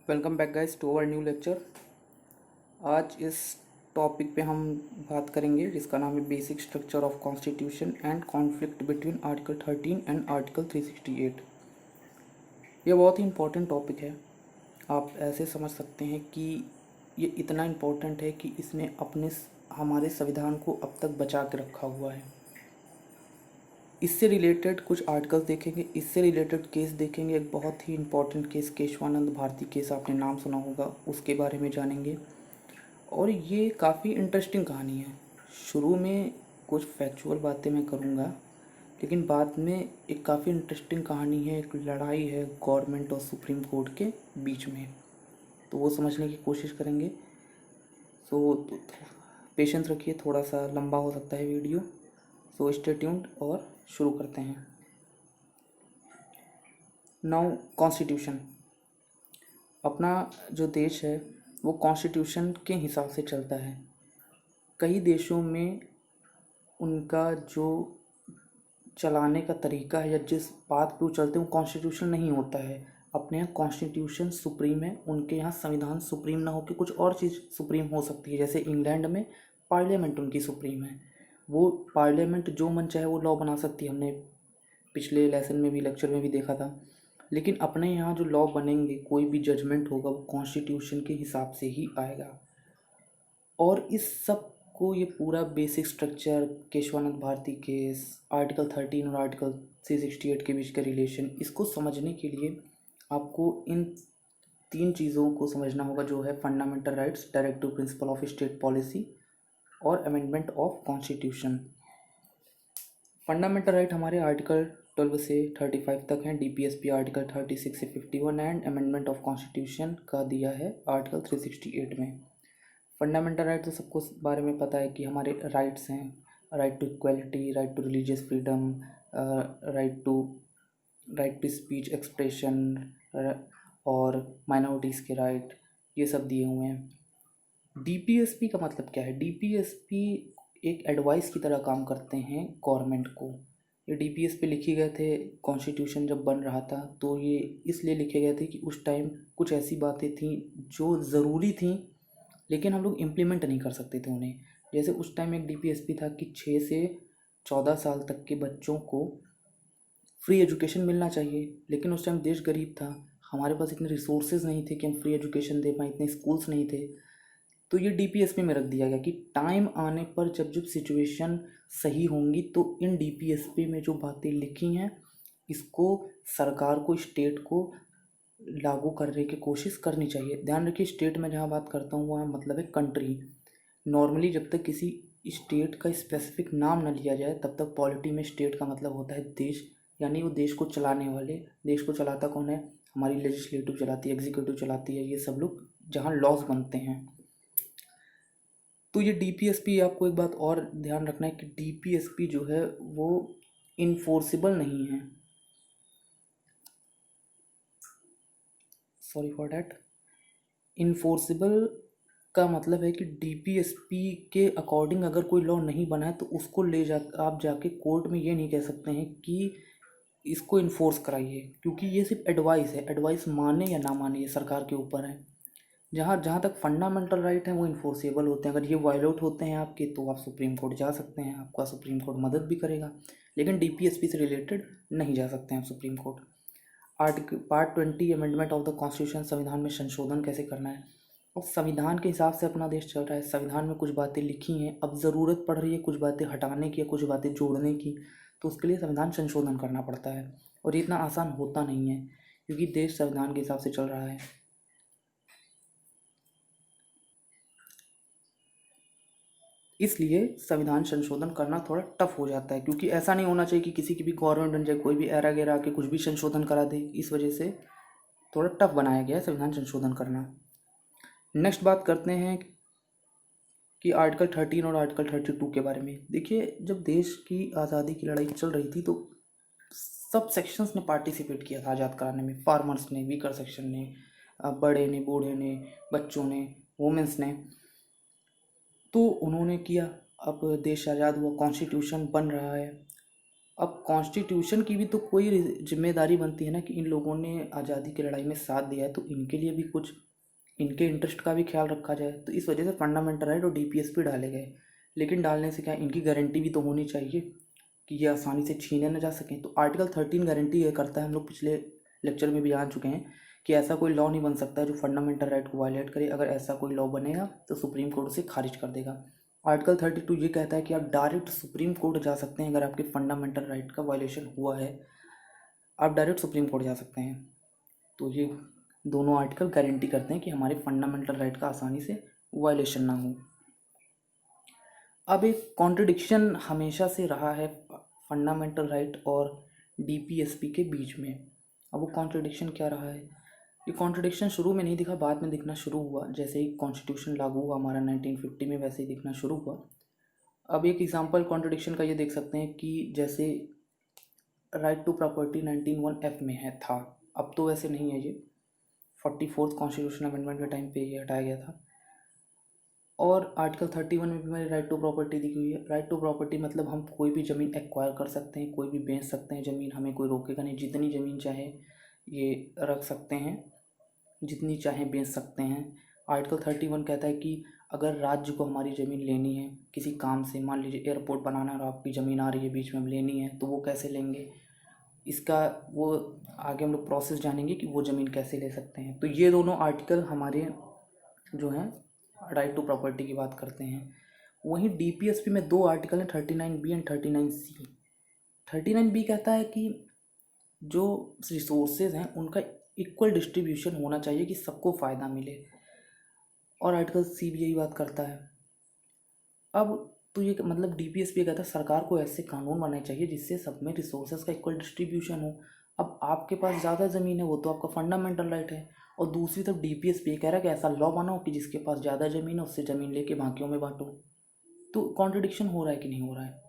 Welcome back guys to our new lecture. आज इस topic पे हम बात करेंगे जिसका नाम है basic structure of constitution and conflict between article 13 and article 368। ये बहुत ही इम्पोर्टेंट टॉपिक है। आप ऐसे समझ सकते हैं कि ये इतना इम्पोर्टेंट है कि इसने हमारे संविधान को अब तक बचा के रखा हुआ है। इससे रिलेटेड कुछ आर्टिकल्स देखेंगे, इससे रिलेटेड केस देखेंगे। एक बहुत ही important case Keshavananda Bharati case, आपने नाम सुना होगा, उसके बारे में जानेंगे। और ये काफ़ी इंटरेस्टिंग कहानी है। शुरू में कुछ फैक्चुअल बातें मैं करूँगा, लेकिन बाद में एक काफ़ी इंटरेस्टिंग कहानी है। एक लड़ाई है गवर्नमेंट और सुप्रीम कोर्ट के बीच में, तो वो समझने की कोशिश करेंगे। सो पेशेंस रखिए, थोड़ा सा लंबा हो सकता है वीडियो। सो स्टे ट्यून्ड और शुरू करते हैं। Now constitution. अपना जो देश है वो कॉन्स्टिट्यूशन के हिसाब से चलता है। कई देशों में उनका जो चलाने का तरीका है या जिस बात पे वो चलते हैं वो कॉन्स्टिट्यूशन नहीं होता है। अपने यहाँ कॉन्स्टिट्यूशन सुप्रीम है, उनके यहाँ संविधान सुप्रीम ना होकर कुछ और चीज़ सुप्रीम हो सकती है। जैसे इंग्लैंड में पार्लियामेंट उनकी सुप्रीम है, वो पार्लियामेंट जो मन चाहे वो लॉ बना सकती है। हमने पिछले लेसन में भी, लेक्चर में भी देखा था। लेकिन अपने यहाँ जो लॉ बनेंगे, कोई भी जजमेंट होगा वो कॉन्स्टिट्यूशन के हिसाब से ही आएगा। और इस सब को, ये पूरा basic structure, Keshavananda Bharati case, article 13 और आर्टिकल 368 के बीच का रिलेशन, इसको समझने के लिए आपको इन तीन चीज़ों को समझना होगा, जो है fundamental rights, directive principle of state policy और amendment of constitution. Fundamental right हमारे आर्टिकल 12 से 35 तक हैं, डीपीएसपी आर्टिकल 36 से 51 एंड अमेंडमेंट ऑफ कॉन्स्टिट्यूशन का दिया है आर्टिकल 368 में। फंडामेंटल राइट तो सबको बारे में पता है कि हमारे राइट्स हैं, right to equality, right to religious freedom, right to speech expression और माइनॉरिटीज़ के राइट, ये सब दिए हुए हैं। डीपीएसपी का मतलब क्या है? डीपीएसपी एक एडवाइस की तरह काम करते हैं गवर्नमेंट को। ये डीपीएसपी लिखे गए थे कॉन्स्टिट्यूशन जब बन रहा था, तो ये इसलिए लिखे गए थे कि उस टाइम कुछ ऐसी बातें थीं जो ज़रूरी थीं लेकिन हम लोग इम्प्लीमेंट नहीं कर सकते थे उन्हें। जैसे उस टाइम एक डीपीएसपी था कि 6 से 14 साल तक के बच्चों को फ्री एजुकेशन मिलना चाहिए, लेकिन उस टाइम देश गरीब था, हमारे पास इतने रिसोर्सेज नहीं थे कि हम फ्री एजुकेशन दे पाएँ, इतने स्कूल्स नहीं थे। तो ये डीपीएसपी में रख दिया गया कि टाइम आने पर जब जब सिचुएशन सही होंगी तो इन डीपीएसपी में जो बातें लिखी हैं इसको सरकार को, स्टेट को लागू करने की कोशिश करनी चाहिए। ध्यान रखिए, स्टेट में जहाँ बात करता हूँ वहाँ मतलब है कंट्री। नॉर्मली जब तक किसी स्टेट का स्पेसिफिक नाम न लिया जाए तब तक पॉलिटी में स्टेट का मतलब होता है देश, यानी वो देश को चलाने वाले। देश को चलाता कौन है? हमारी लेजिस्लेटिव चलाती है, एग्जीक्यूटिव चलाती है, ये सब लोग जहाँ लॉज बनते हैं। तो ये डीपीएसपी, आपको एक बात और ध्यान रखना है कि डीपीएसपी जो है वो इन्फोर्सिबल नहीं है। Sorry for that. इन्फोर्सिबल का मतलब है कि डीपीएसपी के अकॉर्डिंग अगर कोई लॉ नहीं बना है तो उसको ले जा आप जाके कोर्ट में ये नहीं कह सकते हैं कि इसको इन्फोर्स कराइए, क्योंकि ये सिर्फ एडवाइस है। एडवाइस माने या ना माने ये सरकार के ऊपर है। जहाँ जहाँ तक फंडामेंटल राइट है वो इन्फोर्सेबल होते हैं। अगर ये वायलेट होते हैं आपके तो आप सुप्रीम कोर्ट जा सकते हैं, आपका सुप्रीम कोर्ट मदद भी करेगा। लेकिन डीपीएसपी से रिलेटेड नहीं जा सकते हैं आप supreme court. Article part 20 amendment of the constitution, संविधान में संशोधन कैसे करना है। और संविधान के हिसाब से अपना देश चल रहा है। संविधान में कुछ बातें लिखी हैं, अब ज़रूरत पड़ रही है कुछ बातें हटाने की या कुछ बातें जोड़ने की, तो उसके लिए संविधान संशोधन करना पड़ता है। और ये इतना आसान होता नहीं है क्योंकि देश संविधान के हिसाब से चल रहा है। इसलिए संविधान संशोधन करना थोड़ा टफ हो जाता है, क्योंकि ऐसा नहीं होना चाहिए कि किसी की भी गवर्नमेंट बन जाए, कोई भी एरा गेरा आके कुछ भी संशोधन करा दे। इस वजह से थोड़ा टफ बनाया गया है संविधान संशोधन करना। नेक्स्ट बात करते हैं कि आर्टिकल 13 और आर्टिकल 32 के बारे में। देखिए, जब देश की आज़ादी की लड़ाई चल रही थी तो सब सेक्शंस ने पार्टिसिपेट किया था आज़ाद कराने में। फार्मर्स ने, वीकर सेक्शन ने, बड़े ने, बूढ़े ने, बच्चों ने, वुमेंस ने, तो उन्होंने किया। अब देश आज़ाद हुआ, कॉन्स्टिट्यूशन बन रहा है। अब कॉन्स्टिट्यूशन की भी तो कोई जिम्मेदारी बनती है ना कि इन लोगों ने आज़ादी की लड़ाई में साथ दिया है, तो इनके लिए भी कुछ इनके इंटरेस्ट का भी ख्याल रखा जाए। तो इस वजह से फंडामेंटल राइट और डीपीएसपी डाले गए। लेकिन डालने से क्या, इनकी गारंटी भी तो होनी चाहिए कि ये आसानी से छीने न जा सकें। तो आर्टिकल 13 गारंटी ये करता है, हम लोग पिछले लेक्चर में भी जान चुके हैं कि ऐसा कोई लॉ नहीं बन सकता जो फंडामेंटल राइट को वायलेट करे। अगर ऐसा कोई लॉ बनेगा तो सुप्रीम कोर्ट उसे खारिज कर देगा। आर्टिकल 32 ये कहता है कि आप डायरेक्ट सुप्रीम कोर्ट जा सकते हैं अगर आपके फंडामेंटल राइट का वायलेशन हुआ है, आप डायरेक्ट सुप्रीम कोर्ट जा सकते हैं। तो ये दोनों आर्टिकल गारंटी करते हैं कि हमारे फंडामेंटल राइट का आसानी से वायलेशन ना हो। अब एक कॉन्ट्रडिक्शन हमेशा से रहा है फंडामेंटल राइट और डीपीएसपी के बीच में। अब वो कॉन्ट्रडिक्शन क्या रहा है? ये कॉन्ट्रडिक्शन शुरू में नहीं दिखा, बाद में दिखना शुरू हुआ। जैसे ही कॉन्स्टिट्यूशन लागू हुआ हमारा 1950 में, वैसे ही दिखना शुरू हुआ। अब एक एग्जांपल कॉन्ट्रडिक्शन का ये देख सकते हैं कि जैसे राइट टू प्रॉपर्टी 19(1)(f) में है था, अब तो वैसे नहीं है। ये 44th कॉन्स्टिट्यूशन अमेंडमेंट के टाइम पे ये हटाया गया था। और आर्टिकल 31 में भी हमारी राइट टू प्रॉपर्टी दी हुई है। राइट टू प्रॉपर्टी मतलब हम कोई भी ज़मीन एक्वायर कर सकते हैं, कोई भी बेच सकते हैं ज़मीन, हमें कोई रोकेगा नहीं। जितनी ज़मीन चाहे ये रख सकते हैं, जितनी चाहे बेच सकते हैं। आर्टिकल 31 कहता है कि अगर राज्य को हमारी ज़मीन लेनी है किसी काम से, मान लीजिए एयरपोर्ट बनाना है और आपकी ज़मीन आ रही है बीच में, हम लेनी है, तो वो कैसे लेंगे, इसका वो आगे हम लोग प्रोसेस जानेंगे कि वो ज़मीन कैसे ले सकते हैं। तो ये दोनों आर्टिकल हमारे जो हैं राइट टू प्रॉपर्टी की बात करते हैं। वहीं डीपीएसपी में दो आर्टिकल हैं, 39B एंड 39C। 39B कहता है कि जो रिसोर्सेज हैं उनका इक्वल डिस्ट्रीब्यूशन होना चाहिए कि सबको फ़ायदा मिले, और आर्टिकल सी भी यही बात करता है। अब तो ये मतलब डीपीएसपी कहता है सरकार को ऐसे कानून बनाने चाहिए जिससे सब में रिसोर्सेज का इक्वल डिस्ट्रीब्यूशन हो। अब आपके पास ज़्यादा ज़मीन है, वो तो आपका फंडामेंटल राइट है, और दूसरी तरफ डीपीएसपी ये कह रहा है कि ऐसा लॉ बनाओ कि जिसके पास ज़्यादा ज़मीन है उससे ज़मीन लेके बाकियों में बांटो। तो कॉन्ट्रडिक्शन हो रहा है कि नहीं हो रहा है?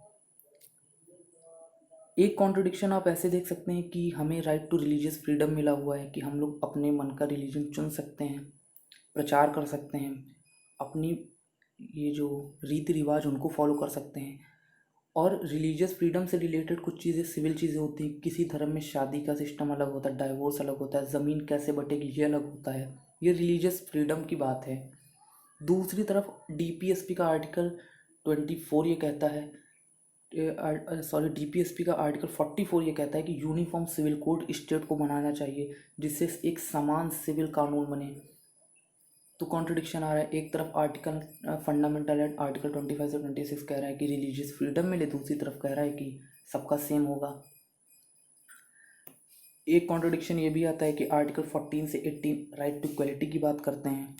एक कॉन्ट्रडिक्शन आप ऐसे देख सकते हैं कि हमें राइट टू रिलीजियस फ्रीडम मिला हुआ है कि हम लोग अपने मन का रिलीजन चुन सकते हैं, प्रचार कर सकते हैं, अपनी ये जो रीति रिवाज उनको फॉलो कर सकते हैं। और रिलीजियस फ्रीडम से रिलेटेड कुछ चीज़ें सिविल चीज़ें होती हैं। किसी धर्म में शादी का सिस्टम अलग होता है, डाइवोर्स अलग होता है, ज़मीन कैसे बटेगी ये अलग होता है। ये रिलीजियस फ्रीडम की बात है। दूसरी तरफ डीपीएसपी का आर्टिकल 24 ये कहता है, डीपीएसपी का आर्टिकल 44 ये कहता है कि यूनिफॉर्म सिविल कोड स्टेट को बनाना चाहिए जिससे एक समान सिविल कानून बने। तो कॉन्ट्रडिक्शन आ रहा है। एक तरफ आर्टिकल फंडामेंटल राइट आर्टिकल 25 से 26 कह रहा है कि रिलीजियस फ्रीडम मिले, दूसरी तरफ कह रहा है कि सबका सेम होगा। एक कॉन्ट्रडिक्शन ये भी आता है कि आर्टिकल 14 से 18 राइट टू इक्वलिटी की बात करते हैं,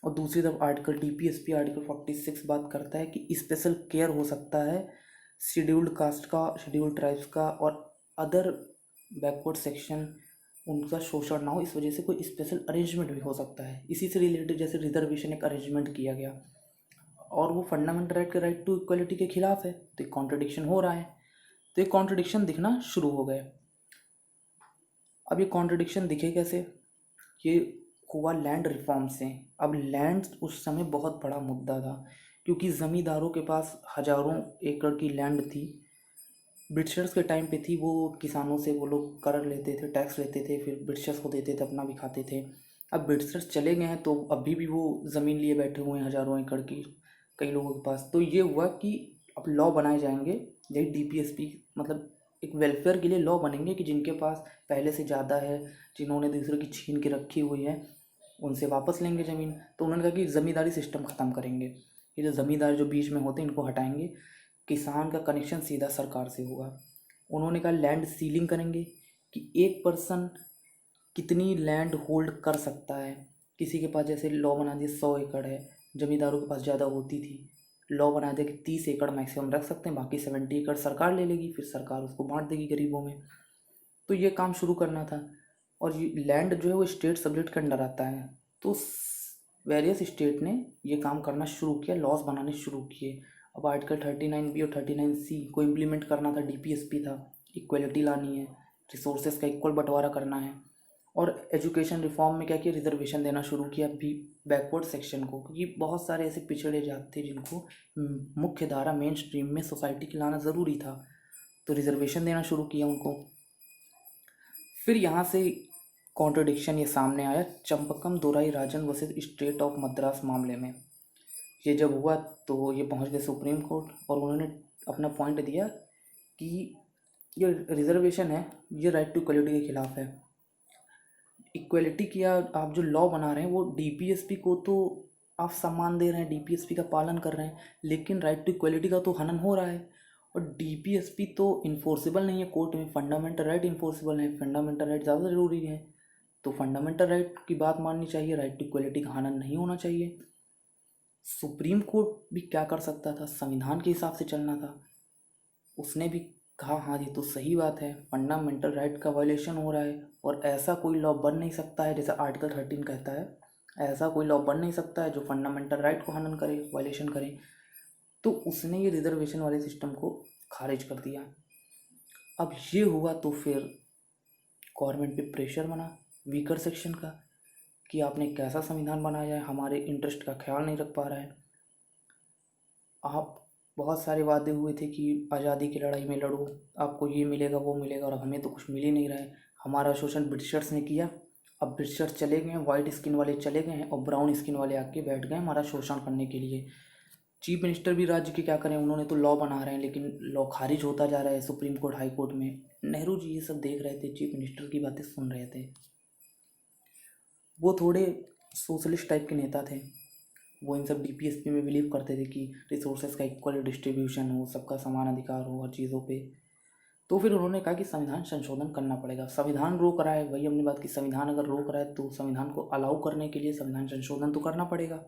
और दूसरी तरफ आर्टिकल डीपीएसपी आर्टिकल 46 बात करता है कि स्पेशल केयर हो सकता है शेड्यूल्ड कास्ट का, शेड्यूल्ड ट्राइब्स का और अदर बैकवर्ड सेक्शन, उनका शोषण ना हो, इस वजह से कोई स्पेशल अरेंजमेंट भी हो सकता है। इसी से रिलेटेड जैसे रिजर्वेशन एक अरेंजमेंट किया गया और वो फंडामेंटल राइट के राइट टू इक्वलिटी के खिलाफ है, तो एक कॉन्ट्रडिक्शन हो रहा है। तो एक कॉन्ट्रडिक्शन दिखना शुरू हो गए। अब ये कॉन्ट्रडिक्शन दिखे कैसे? ये हुआ लैंड रिफॉर्म से। अब लैंड उस समय बहुत बड़ा मुद्दा था क्योंकि ज़मींदारों के पास हज़ारों एकड़ की लैंड थी। ब्रिटिशर्स के टाइम पे थी, वो किसानों से वो लोग कर लेते थे, टैक्स लेते थे, फिर ब्रिटिशर्स को देते थे, अपना भी खाते थे। अब ब्रिटिशर्स चले गए हैं तो अभी भी वो ज़मीन लिए बैठे हुए हैं हज़ारों एकड़ की कई लोगों के पास। तो ये हुआ कि अब लॉ बनाए जाएंगे, यही डीपीएसपी मतलब एक वेलफेयर के लिए लॉ बनेंगे कि जिनके पास पहले से ज़्यादा है, जिन्होंने दूसरे की छीन के रखी हुई है, उनसे वापस लेंगे ज़मीन। तो उन्होंने कहा कि ज़मींदारी सिस्टम ख़त्म करेंगे, ये जो ज़मींदार जो बीच में होते हैं इनको हटाएंगे, किसान का कनेक्शन सीधा सरकार से होगा। उन्होंने कहा लैंड सीलिंग करेंगे कि एक पर्सन कितनी लैंड होल्ड कर सकता है। किसी के पास जैसे लॉ बना दिया 100 एकड़ है, ज़मींदारों के पास ज़्यादा होती थी, लॉ बना दिया कि 30 एकड़ मैक्सिमम रख सकते हैं, बाकी 70 एकड़ सरकार ले लेगी, फिर सरकार उसको बांट देगी गरीबों में। तो ये काम शुरू करना था। और ये लैंड जो है वो स्टेट सब्जेक्ट के अंडर आता है, तो वेरियस स्टेट ने ये काम करना शुरू किया, लॉज बनाने शुरू किए। अब आर्टिकल 39B और 39C को इम्प्लीमेंट करना था, डीपीएसपी था, इक्वलिटी लानी है, रिसोर्सेज का इक्वल बंटवारा करना है। और एजुकेशन रिफॉर्म में क्या किया, रिजर्वेशन देना शुरू किया भी बैकवर्ड सेक्शन को, क्योंकि बहुत सारे ऐसे पिछड़े जात थे जिनको मुख्य धारा मेन स्ट्रीम में सोसाइटी के लाना ज़रूरी था। तो रिजर्वेशन देना शुरू किया उनको। फिर यहाँ से कॉन्ट्रडिक्शन ये सामने आया चंपकम दोराई राजन वर्सेस स्टेट ऑफ मद्रास मामले में। ये जब हुआ तो ये पहुँच गए सुप्रीम कोर्ट और उन्होंने अपना पॉइंट दिया कि ये रिजर्वेशन है ये राइट टू इक्वलिटी के खिलाफ है। इक्वलिटी किया आप जो लॉ बना रहे हैं वो डीपीएसपी को तो आप सम्मान दे रहे हैं, डीपीएसपी का पालन कर रहे हैं, लेकिन राइट टू इक्वलिटी का तो हनन हो रहा है। और डीपीएसपी तो इन्फोर्सेबल नहीं है कोर्ट में, फंडामेंटल राइट इन्फोर्सेबल है, फंडामेंटल राइट ज़्यादा ज़रूरी है। तो फंडामेंटल राइट की बात माननी चाहिए, राइट टू इक्वलिटी का हनन नहीं होना चाहिए। सुप्रीम कोर्ट भी क्या कर सकता था, संविधान के हिसाब से चलना था। उसने भी कहा हाँ ये तो सही बात है, फंडामेंटल राइट का वायलेशन हो रहा है और ऐसा कोई लॉ बन नहीं सकता है, जैसा आर्टिकल 13 कहता है, ऐसा कोई लॉ बन नहीं सकता है जो फंडामेंटल राइट को हनन करे, वायलेशन करे। तो उसने ये रिजर्वेशन वाले सिस्टम को खारिज कर दिया। अब ये हुआ तो फिर गवर्नमेंट पे प्रेशर बना वीकर सेक्शन का कि आपने कैसा संविधान बनाया है, हमारे इंटरेस्ट का ख्याल नहीं रख पा रहा है। आप बहुत सारे वादे हुए थे कि आज़ादी की लड़ाई में लड़ो, आपको ये मिलेगा वो मिलेगा, और हमें तो कुछ मिल ही नहीं रहा है। हमारा शोषण ब्रिटिशर्स ने किया, अब ब्रिटिशर्स चले गए हैं, वाइट स्किन वाले चले गए हैं और ब्राउन स्किन वाले आके बैठ गए हमारा शोषण करने के लिए। चीफ मिनिस्टर भी राज्य के क्या करें, उन्होंने तो लॉ बना रहे हैं लेकिन लॉ खारिज होता जा रहा है सुप्रीम कोर्ट, हाई कोर्ट में। नेहरू जी ये सब देख रहे थे, चीफ मिनिस्टर की बातें सुन रहे थे। वो थोड़े सोशलिस्ट टाइप के नेता थे, वो इन सब डीपीएसपी में बिलीव करते थे कि रिसोर्सेज का इक्वल डिस्ट्रीब्यूशन हो, सबका समान अधिकार हो हर चीज़ों पे। तो फिर उन्होंने कहा कि संविधान संशोधन करना पड़ेगा। संविधान रोक रहा है, वही हमने बात की, संविधान अगर रोक रहा है तो संविधान को अलाउ करने के लिए संविधान संशोधन तो करना पड़ेगा।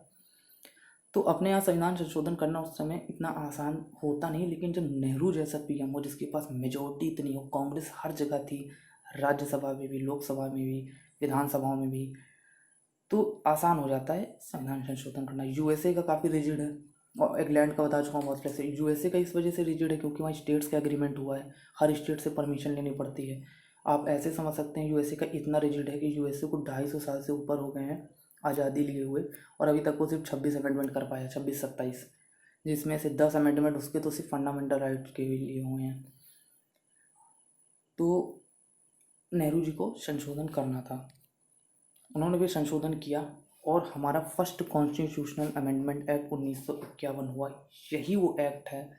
तो अपने यहाँ संविधान संशोधन करना उस समय इतना आसान होता नहीं, लेकिन जब नेहरू जैसा पीएम हो जिसके पास मेजोरिटी इतनी हो, कांग्रेस हर जगह थी, राज्यसभा में भी, लोकसभा में भी, विधानसभाओं में भी, तो आसान हो जाता है संविधान संशोधन करना। यूएसए का काफ़ी रिजिड है और इंग्लैंड का बता चुका हूँ बहुत पहले से। यूएसए का इस वजह से रिजिड है क्योंकि वहाँ स्टेट्स का एग्रीमेंट हुआ है, हर स्टेट से परमिशन लेनी पड़ती है। आप ऐसे समझ सकते हैं यूएसए का इतना रिजिड है कि यूएसए को 250 साल से ऊपर हो गए हैं आज़ादी लिए हुए, और अभी तक वो सिर्फ 26 अमेंडमेंट कर पाया, 26-27, जिसमें से 10 अमेंडमेंट उसके तो सिर्फ फंडामेंटल राइट के लिए हुए हैं। तो नेहरू जी को संशोधन करना था, उन्होंने भी संशोधन किया और हमारा फर्स्ट कॉन्स्टिट्यूशनल अमेंडमेंट एक्ट 1951 हुआ। यही वो एक्ट है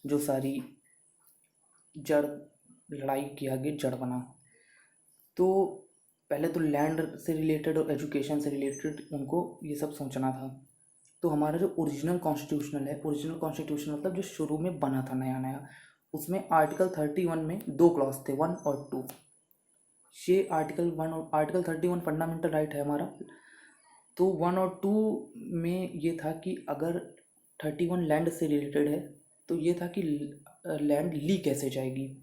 जो सारी जड़ लड़ाई के आगे जड़ बना। तो पहले तो लैंड से रिलेटेड और एजुकेशन से रिलेटेड उनको ये सब सोचना था। तो हमारा जो ओरिजिनल कॉन्स्टिट्यूशनल है, ओरिजिनल कॉन्स्टिट्यूशन मतलब जो शुरू में बना था नया नया, उसमें आर्टिकल 31 में 2 क्लॉज थे, 1 और 2। ये आर्टिकल 1 और आर्टिकल 31 फंडामेंटल राइट है हमारा। तो 1 और 2 में ये था कि अगर 31 लैंड से रिलेटेड है तो ये था कि लैंड ली कैसे जाएगी।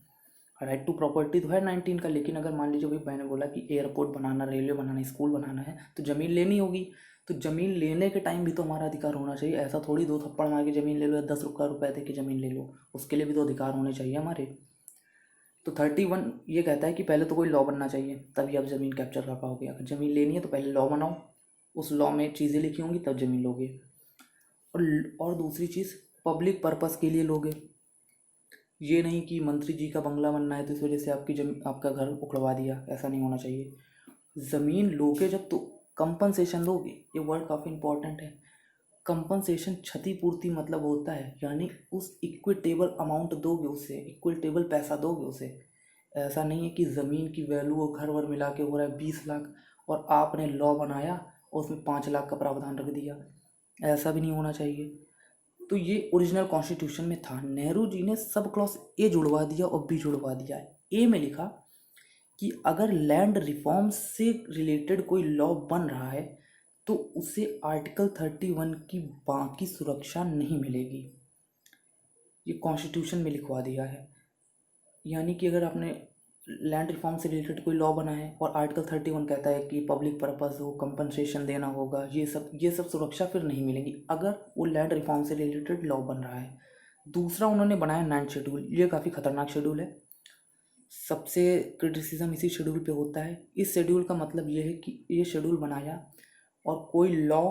राइट टू प्रॉपर्टी तो है 19 का, लेकिन अगर मान लीजिए भाई मैंने बोला कि एयरपोर्ट बनाना, रेलवे बनाना, स्कूल बनाना है तो ज़मीन लेनी होगी। तो ज़मीन लेने के टाइम भी तो हमारा अधिकार होना चाहिए। ऐसा थोड़ी 2 थप्पड़ मार के ज़मीन ले लो या 10 रुपये दे के ज़मीन ले लो, उसके लिए भी तो अधिकार होने चाहिए हमारे। तो 31 ये कहता है कि पहले तो कोई लॉ बनना चाहिए तभी आप ज़मीन कैप्चर कर पाओगे। अगर ज़मीन लेनी है तो पहले लॉ बनाओ, उस लॉ में चीज़ें लिखी होंगी तब ज़मीन लोगे। और दूसरी चीज़ पब्लिक पर्पस के लिए लोगे, ये नहीं कि मंत्री जी का बंगला बनना है तो इस वजह से आपका घर उखड़वा दिया, ऐसा नहीं होना चाहिए। ज़मीन लोगे जब तो कंपनसेशन दोगे, ये वर्ड काफ़ी इंपॉर्टेंट है। कंपनसेशन क्षतिपूर्ति मतलब होता है, यानी उस इक्विटेबल अमाउंट दोगे उसे, इक्विटेबल पैसा दोगे उसे। ऐसा नहीं है कि ज़मीन की वैल्यू और घर वर मिला के हो रहा है 20 लाख और आपने लॉ बनाया और उसमें 5 लाख का प्रावधान रख दिया, ऐसा भी नहीं होना चाहिए। तो ये ओरिजिनल कॉन्स्टिट्यूशन में था। नेहरू जी ने सब क्लॉज ए जुड़वा दिया और बी जुड़वा दिया। ए में लिखा कि अगर लैंड रिफॉर्म से रिलेटेड कोई लॉ बन रहा है तो उसे आर्टिकल 31 की बाकी सुरक्षा नहीं मिलेगी। ये कॉन्स्टिट्यूशन में लिखवा दिया है। यानी कि अगर आपने लैंड रिफॉर्म से रिलेटेड कोई लॉ बना है और आर्टिकल 31 कहता है कि पब्लिक पर्पस हो, कंपनसेशन देना होगा, ये सब सुरक्षा फिर नहीं मिलेगी अगर वो लैंड रिफॉर्म से रिलेटेड लॉ बन रहा है। दूसरा उन्होंने बनाया 9th शेड्यूल। ये काफ़ी खतरनाक शेड्यूल है, सबसे क्रिटिसिज्म इसी शेड्यूल पे होता है। इस शेड्यूल का मतलब ये है कि ये शेड्यूल बनाया और कोई लॉ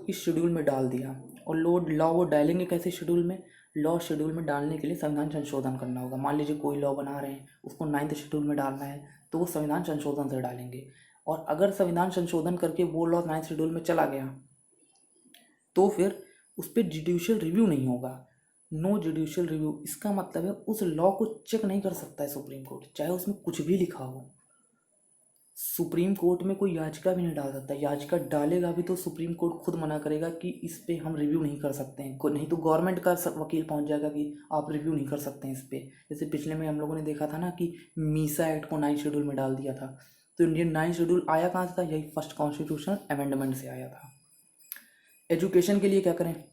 इस शेड्यूल में डाल दिया, और लॉ वो डालेंगे कैसे शेड्यूल में, लॉ शेड्यूल में डालने के लिए संविधान संशोधन करना होगा। मान लीजिए कोई लॉ बना रहे हैं, उसको 9th शेड्यूल में डालना है, तो वो संविधान संशोधन से डालेंगे। और अगर संविधान संशोधन करके वो लॉ 9th शेड्यूल में चला गया तो फिर उस पर जुडिशियल रिव्यू नहीं होगा। नो जुडिशियल रिव्यू, इसका मतलब है उस लॉ को चेक नहीं कर सकता है सुप्रीम कोर्ट, चाहे उसमें कुछ भी लिखा हो। सुप्रीम कोर्ट में कोई याचिका भी नहीं डाल सकता, याचिका डालेगा भी तो सुप्रीम कोर्ट खुद मना करेगा कि इस पे हम रिव्यू नहीं कर सकते हैं, नहीं तो गवर्नमेंट का वकील पहुंच जाएगा कि आप रिव्यू नहीं कर सकते हैं इस पे। जैसे पिछले में हम लोगों ने देखा था ना कि मीसा एक्ट को 9th शेड्यूल में डाल दिया था, तो इंडियन 9th शेड्यूल आया कहाँ से था? यही फर्स्ट कॉन्स्टिट्यूशनल अमेंडमेंट से आया था। एजुकेशन के लिए क्या करें?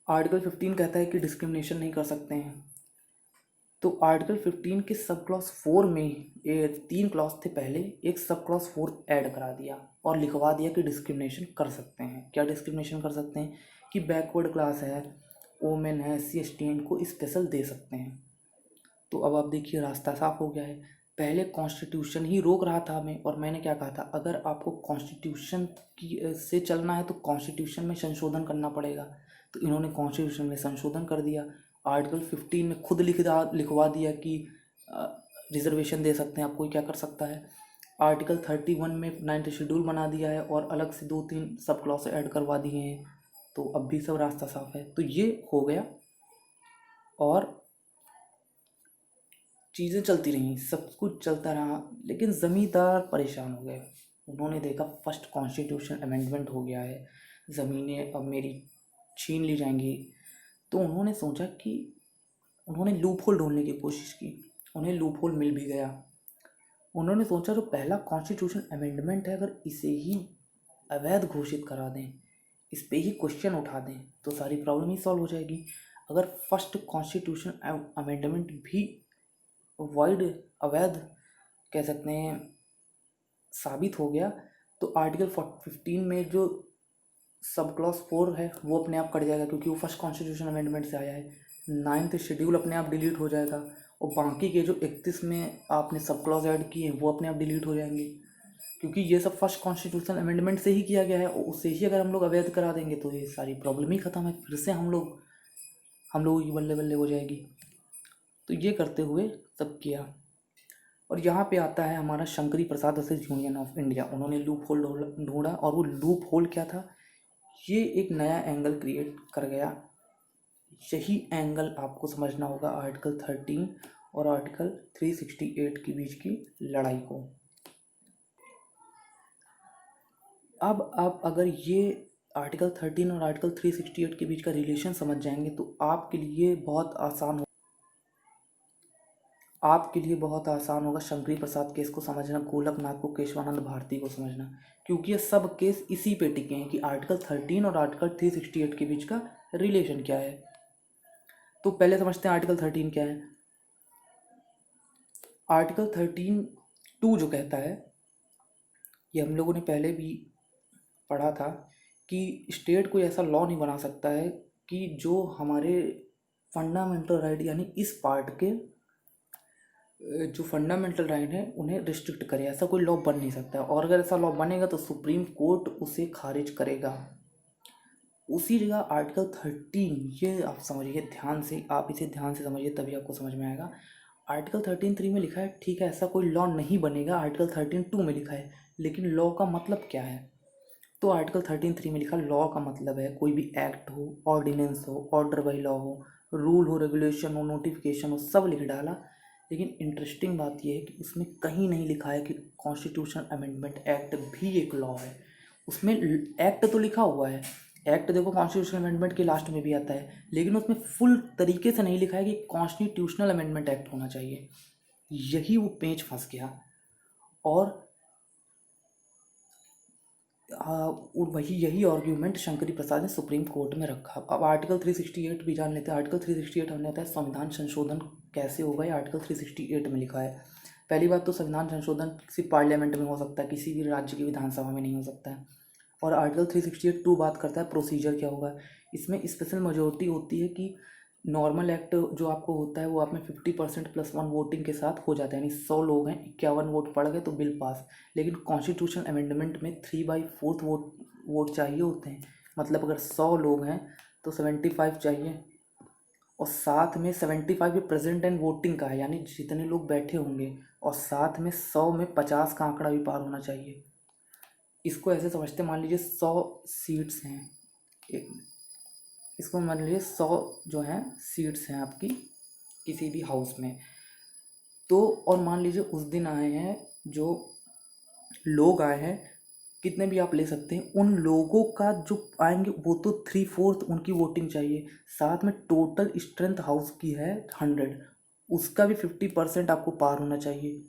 आर्टिकल 15 कहता है कि डिस्क्रिमिनेशन नहीं कर सकते हैं, तो आर्टिकल 15 के सब क्लॉज 4 में ये 3 क्लॉज थे पहले, एक सब क्लॉज 4 ऐड करा दिया और लिखवा दिया कि डिस्क्रिमिनेशन कर सकते हैं। क्या डिस्क्रिमिनेशन कर सकते हैं? कि बैकवर्ड क्लास है, वोमेन है, SC ST को स्पेशल दे सकते हैं। तो अब आप देखिए रास्ता साफ हो गया है। पहले कॉन्स्टिट्यूशन ही रोक रहा था हमें, और मैंने क्या कहा था, अगर आपको कॉन्स्टिट्यूशन की से चलना है तो कॉन्स्टिट्यूशन में संशोधन करना पड़ेगा। तो इन्होंने कॉन्स्टिट्यूशन में संशोधन कर दिया, आर्टिकल 15 में खुद लिखवा दिया कि रिजर्वेशन दे सकते हैं, आप कोई क्या कर सकता है। आर्टिकल 31 में 9th शेड्यूल बना दिया है और अलग से 2-3 सब क्लॉज ऐड करवा दिए हैं। तो अब भी सब रास्ता साफ है। तो ये हो गया और चीज़ें चलती रहीं, सब कुछ चलता रहा, लेकिन ज़मींदार परेशान हो गए। उन्होंने देखा फर्स्ट कॉन्स्टिट्यूशन अमेंडमेंट हो गया है, ज़मीनें अब मेरी छीन ली जाएंगी। तो उन्होंने सोचा कि उन्होंने लूप होल ढूंढने की कोशिश की, उन्हें लूप होल मिल भी गया। उन्होंने सोचा जो पहला कॉन्स्टिट्यूशन अमेंडमेंट है, अगर इसे ही अवैध घोषित करा दें, इस पे ही क्वेश्चन उठा दें, तो सारी प्रॉब्लम ही सॉल्व हो जाएगी। अगर फर्स्ट कॉन्स्टिट्यूशन अमेंडमेंट भी वाइड अवैध कह सकते हैं साबित हो गया, तो आर्टिकल 15 में जो सब क्लॉज 4 है वो अपने आप कट जाएगा, क्योंकि वो फर्स्ट कॉन्स्टिट्यूशन अमेंडमेंट से आया है। 9th शेड्यूल अपने आप डिलीट हो जाएगा, और बाकी के जो 31 में आपने सब क्लॉज ऐड किए हैं वो अपने आप डिलीट हो जाएंगे, क्योंकि ये सब फर्स्ट कॉन्स्टिट्यूशन अमेंडमेंट से ही किया गया है। और उससे ही अगर हम लोग अवैध करा देंगे तो ये सारी प्रॉब्लम ही ख़त्म है, फिर से हम लोगों की बल्ले बल्ले हो जाएगी। तो ये करते हुए सब किया। और यहाँ पे आता है हमारा शंकरी प्रसाद वर्सेस यूनियन ऑफ इंडिया। उन्होंने लूप होल ढूंढा, और वो लूप होल क्या था, ये एक नया एंगल क्रिएट कर गया। यही एंगल आपको समझना होगा आर्टिकल 13 और आर्टिकल 368 के बीच की लड़ाई को। अब आप अगर ये आर्टिकल 13 और आर्टिकल 368 के बीच का रिलेशन समझ जाएंगे तो आपके लिए बहुत आसान होगा शंकरी प्रसाद केस को समझना, गोलकनाथ को, केशवानंद भारती को समझना, क्योंकि ये सब केस इसी पे टिके हैं कि आर्टिकल 13 और आर्टिकल 368 के बीच का रिलेशन क्या है। तो पहले समझते हैं आर्टिकल 13 क्या है। आर्टिकल 13(2) जो कहता है, ये हम लोगों ने पहले भी पढ़ा था कि स्टेट कोई ऐसा लॉ नहीं बना सकता है कि जो हमारे फंडामेंटल राइट यानी इस पार्ट के जो फंडामेंटल राइट है उन्हें रिस्ट्रिक्ट करे। ऐसा कोई लॉ बन नहीं सकता है, और अगर ऐसा लॉ बनेगा तो सुप्रीम कोर्ट उसे खारिज करेगा। उसी जगह आर्टिकल 13, ये आप समझिए ध्यान से, आप इसे ध्यान से समझिए तभी आपको समझ में आएगा। आर्टिकल 13(3) में लिखा है, ठीक है ऐसा कोई लॉ नहीं बनेगा, आर्टिकल 13(2) में लिखा है, लेकिन लॉ का मतलब क्या है? तो आर्टिकल 13(3) में लिखा लॉ का मतलब है कोई भी एक्ट हो, ऑर्डिनेंस हो, ऑर्डर बाई लॉ हो, रूल हो, रेगुलेशन हो, नोटिफिकेशन हो, सब लिख डाला। लेकिन इंटरेस्टिंग बात यह है कि उसमें कहीं नहीं लिखा है कि कॉन्स्टिट्यूशन अमेंडमेंट एक्ट भी एक लॉ है। उसमें एक्ट तो लिखा हुआ है, एक्ट देखो कॉन्स्टिट्यूशनल अमेंडमेंट के लास्ट में भी आता है, लेकिन उसमें फुल तरीके से नहीं लिखा है कि कॉन्स्टिट्यूशनल अमेंडमेंट एक्ट होना चाहिए। यही वो पेंच फंस गया, और वही यही आर्ग्यूमेंट शंकरी प्रसाद ने सुप्रीम कोर्ट में रखा। अब आर्टिकल 368 भी जान लेते हैं। आर्टिकल 368 हमने होता है संविधान संशोधन कैसे होगा, ये आर्टिकल 368 में लिखा है। पहली बात तो संविधान संशोधन किसी पार्लियामेंट में हो सकता है, किसी भी राज्य की विधानसभा में नहीं हो सकता है। और आर्टिकल 368(2) बात करता है प्रोसीजर क्या होगा। इसमें स्पेशल मेजोरिटी होती है कि नॉर्मल एक्ट जो आपको होता है वो आप में 50% +1 वोटिंग के साथ हो जाता है, यानी 100 लोग हैं, 51 वोट पड़ गए तो बिल पास। लेकिन कॉन्स्टिट्यूशन अमेंडमेंट में 3/4 वोट चाहिए होते हैं। मतलब अगर 100 लोग हैं तो 75 चाहिए, और साथ में 75 ये प्रेजेंट एंड वोटिंग का है, यानी जितने लोग बैठे होंगे, और साथ में 100 में 50 का आंकड़ा भी पार होना चाहिए। इसको ऐसे समझते, मान लीजिए 100 सीट्स हैं, इसको मान लीजिए 100 जो हैं सीट्स हैं आपकी किसी भी हाउस में, तो और मान लीजिए उस दिन आए हैं जो लोग आए हैं, कितने भी आप ले सकते हैं, उन लोगों का जो आएंगे वो तो 3/4 उनकी वोटिंग चाहिए। साथ में टोटल स्ट्रेंथ हाउस की है 100, उसका भी 50% आपको पार होना चाहिए।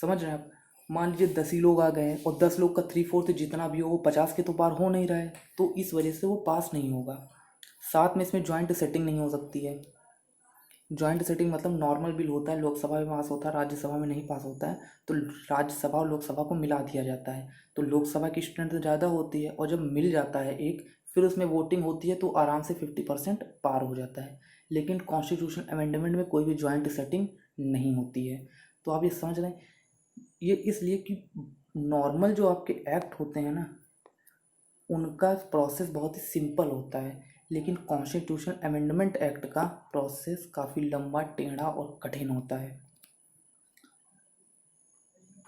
समझ रहे हैं आप? मान लीजिए 10 ही लोग आ गए हैं और 10 लोग का 3/4 जितना भी हो वो 50 के तो पार हो नहीं रहा है, तो इस वजह से वो पास नहीं होगा। साथ में इसमें जॉइंट सेटिंग नहीं हो सकती है। जॉइंट सेटिंग मतलब नॉर्मल बिल होता है, लोकसभा में पास होता है, राज्यसभा में नहीं पास होता है, तो राज्यसभा और लोकसभा को मिला दिया जाता है, तो लोकसभा की स्ट्रेंथ ज़्यादा होती है, और जब मिल जाता है एक, फिर उसमें वोटिंग होती है तो आराम से 50% पार हो जाता है। लेकिन कॉन्स्टिट्यूशन अमेंडमेंट में कोई भी जॉइंट सेटिंग नहीं होती है। तो आप ये समझ रहे हैं, ये इसलिए कि नॉर्मल जो आपके एक्ट होते हैं ना, उनका प्रोसेस बहुत ही सिंपल होता है, लेकिन कॉन्स्टिट्यूशन अमेंडमेंट एक्ट का प्रोसेस काफ़ी लंबा, टेढ़ा और कठिन होता है।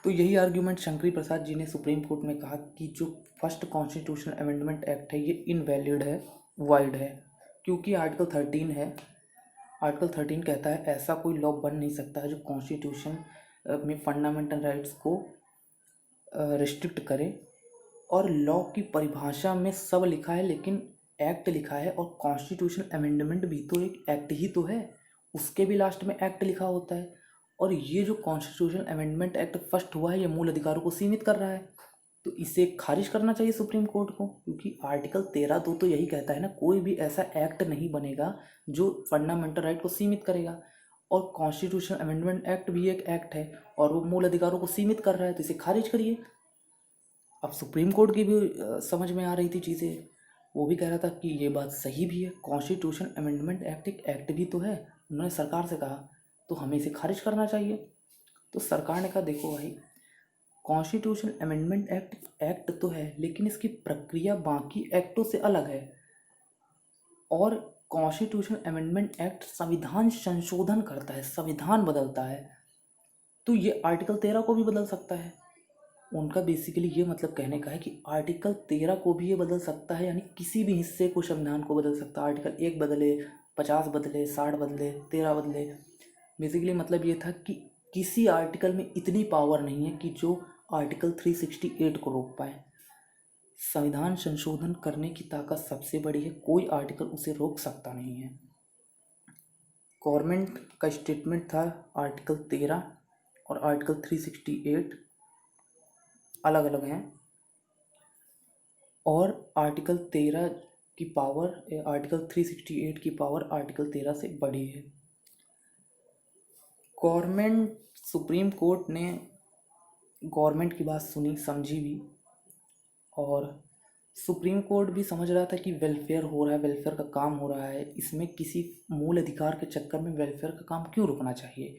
तो यही आर्ग्यूमेंट शंकरी प्रसाद जी ने सुप्रीम कोर्ट में कहा कि जो फर्स्ट कॉन्स्टिट्यूशन अमेंडमेंट एक्ट है ये इनवैलिड है, वाइड है, क्योंकि आर्टिकल 13 है। आर्टिकल 13 कहता है ऐसा कोई लॉ बन नहीं सकता है जो कॉन्स्टिट्यूशन में फंडामेंटल राइट्स को रिस्ट्रिक्ट करे, और लॉ की परिभाषा में सब लिखा है लेकिन एक्ट लिखा है, और कॉन्स्टिट्यूशन अमेंडमेंट भी तो एक एक्ट ही तो है, उसके भी लास्ट में एक्ट लिखा होता है। और ये जो कॉन्स्टिट्यूशन अमेंडमेंट एक्ट फर्स्ट हुआ है ये मूल अधिकारों को सीमित कर रहा है, तो इसे खारिज करना चाहिए सुप्रीम कोर्ट को, क्योंकि आर्टिकल 13(2) तो यही कहता है ना, कोई भी ऐसा एक्ट नहीं बनेगा जो फंडामेंटल राइट को सीमित करेगा, और कॉन्स्टिट्यूशन अमेंडमेंट एक्ट भी एक एक्ट है और वो मूल अधिकारों को सीमित कर रहा है, तो इसे खारिज करिए। अब सुप्रीम कोर्ट की भी समझ में आ रही थी चीज़ें, वो भी कह रहा था कि ये बात सही भी है, कॉन्स्टिट्यूशन अमेंडमेंट एक्ट एक एक्ट भी तो है। उन्होंने सरकार से कहा तो हमें इसे खारिज करना चाहिए। तो सरकार ने कहा देखो भाई, कॉन्स्टिट्यूशन अमेंडमेंट एक्ट एक्ट तो है लेकिन इसकी प्रक्रिया बाकी एक्टों से अलग है, और कॉन्स्टिट्यूशन अमेंडमेंट एक्ट संविधान संशोधन करता है, संविधान बदलता है, तो ये आर्टिकल 13 को भी बदल सकता है। उनका बेसिकली ये मतलब कहने का है कि आर्टिकल 13 को भी ये बदल सकता है, यानी किसी भी हिस्से को संविधान को बदल सकता है। आर्टिकल 1 बदले, 50 बदले, 60 बदले, 13 बदले। बेसिकली मतलब ये था कि किसी आर्टिकल में इतनी पावर नहीं है कि जो आर्टिकल 368 को रोक पाए। संविधान संशोधन करने की ताकत सबसे बड़ी है, कोई आर्टिकल उसे रोक सकता नहीं है। गवर्नमेंट का स्टेटमेंट था आर्टिकल 13 और आर्टिकल 368 अलग अलग हैं, और आर्टिकल 13 की पावर, आर्टिकल 368 की पावर आर्टिकल 13 से बड़ी है। गवर्नमेंट, सुप्रीम कोर्ट ने गवर्नमेंट की बात सुनी, समझी भी, और सुप्रीम कोर्ट भी समझ रहा था कि वेलफेयर हो रहा है, वेलफेयर का काम हो रहा है, इसमें किसी मूल अधिकार के चक्कर में वेलफेयर का काम क्यों रुकना चाहिए,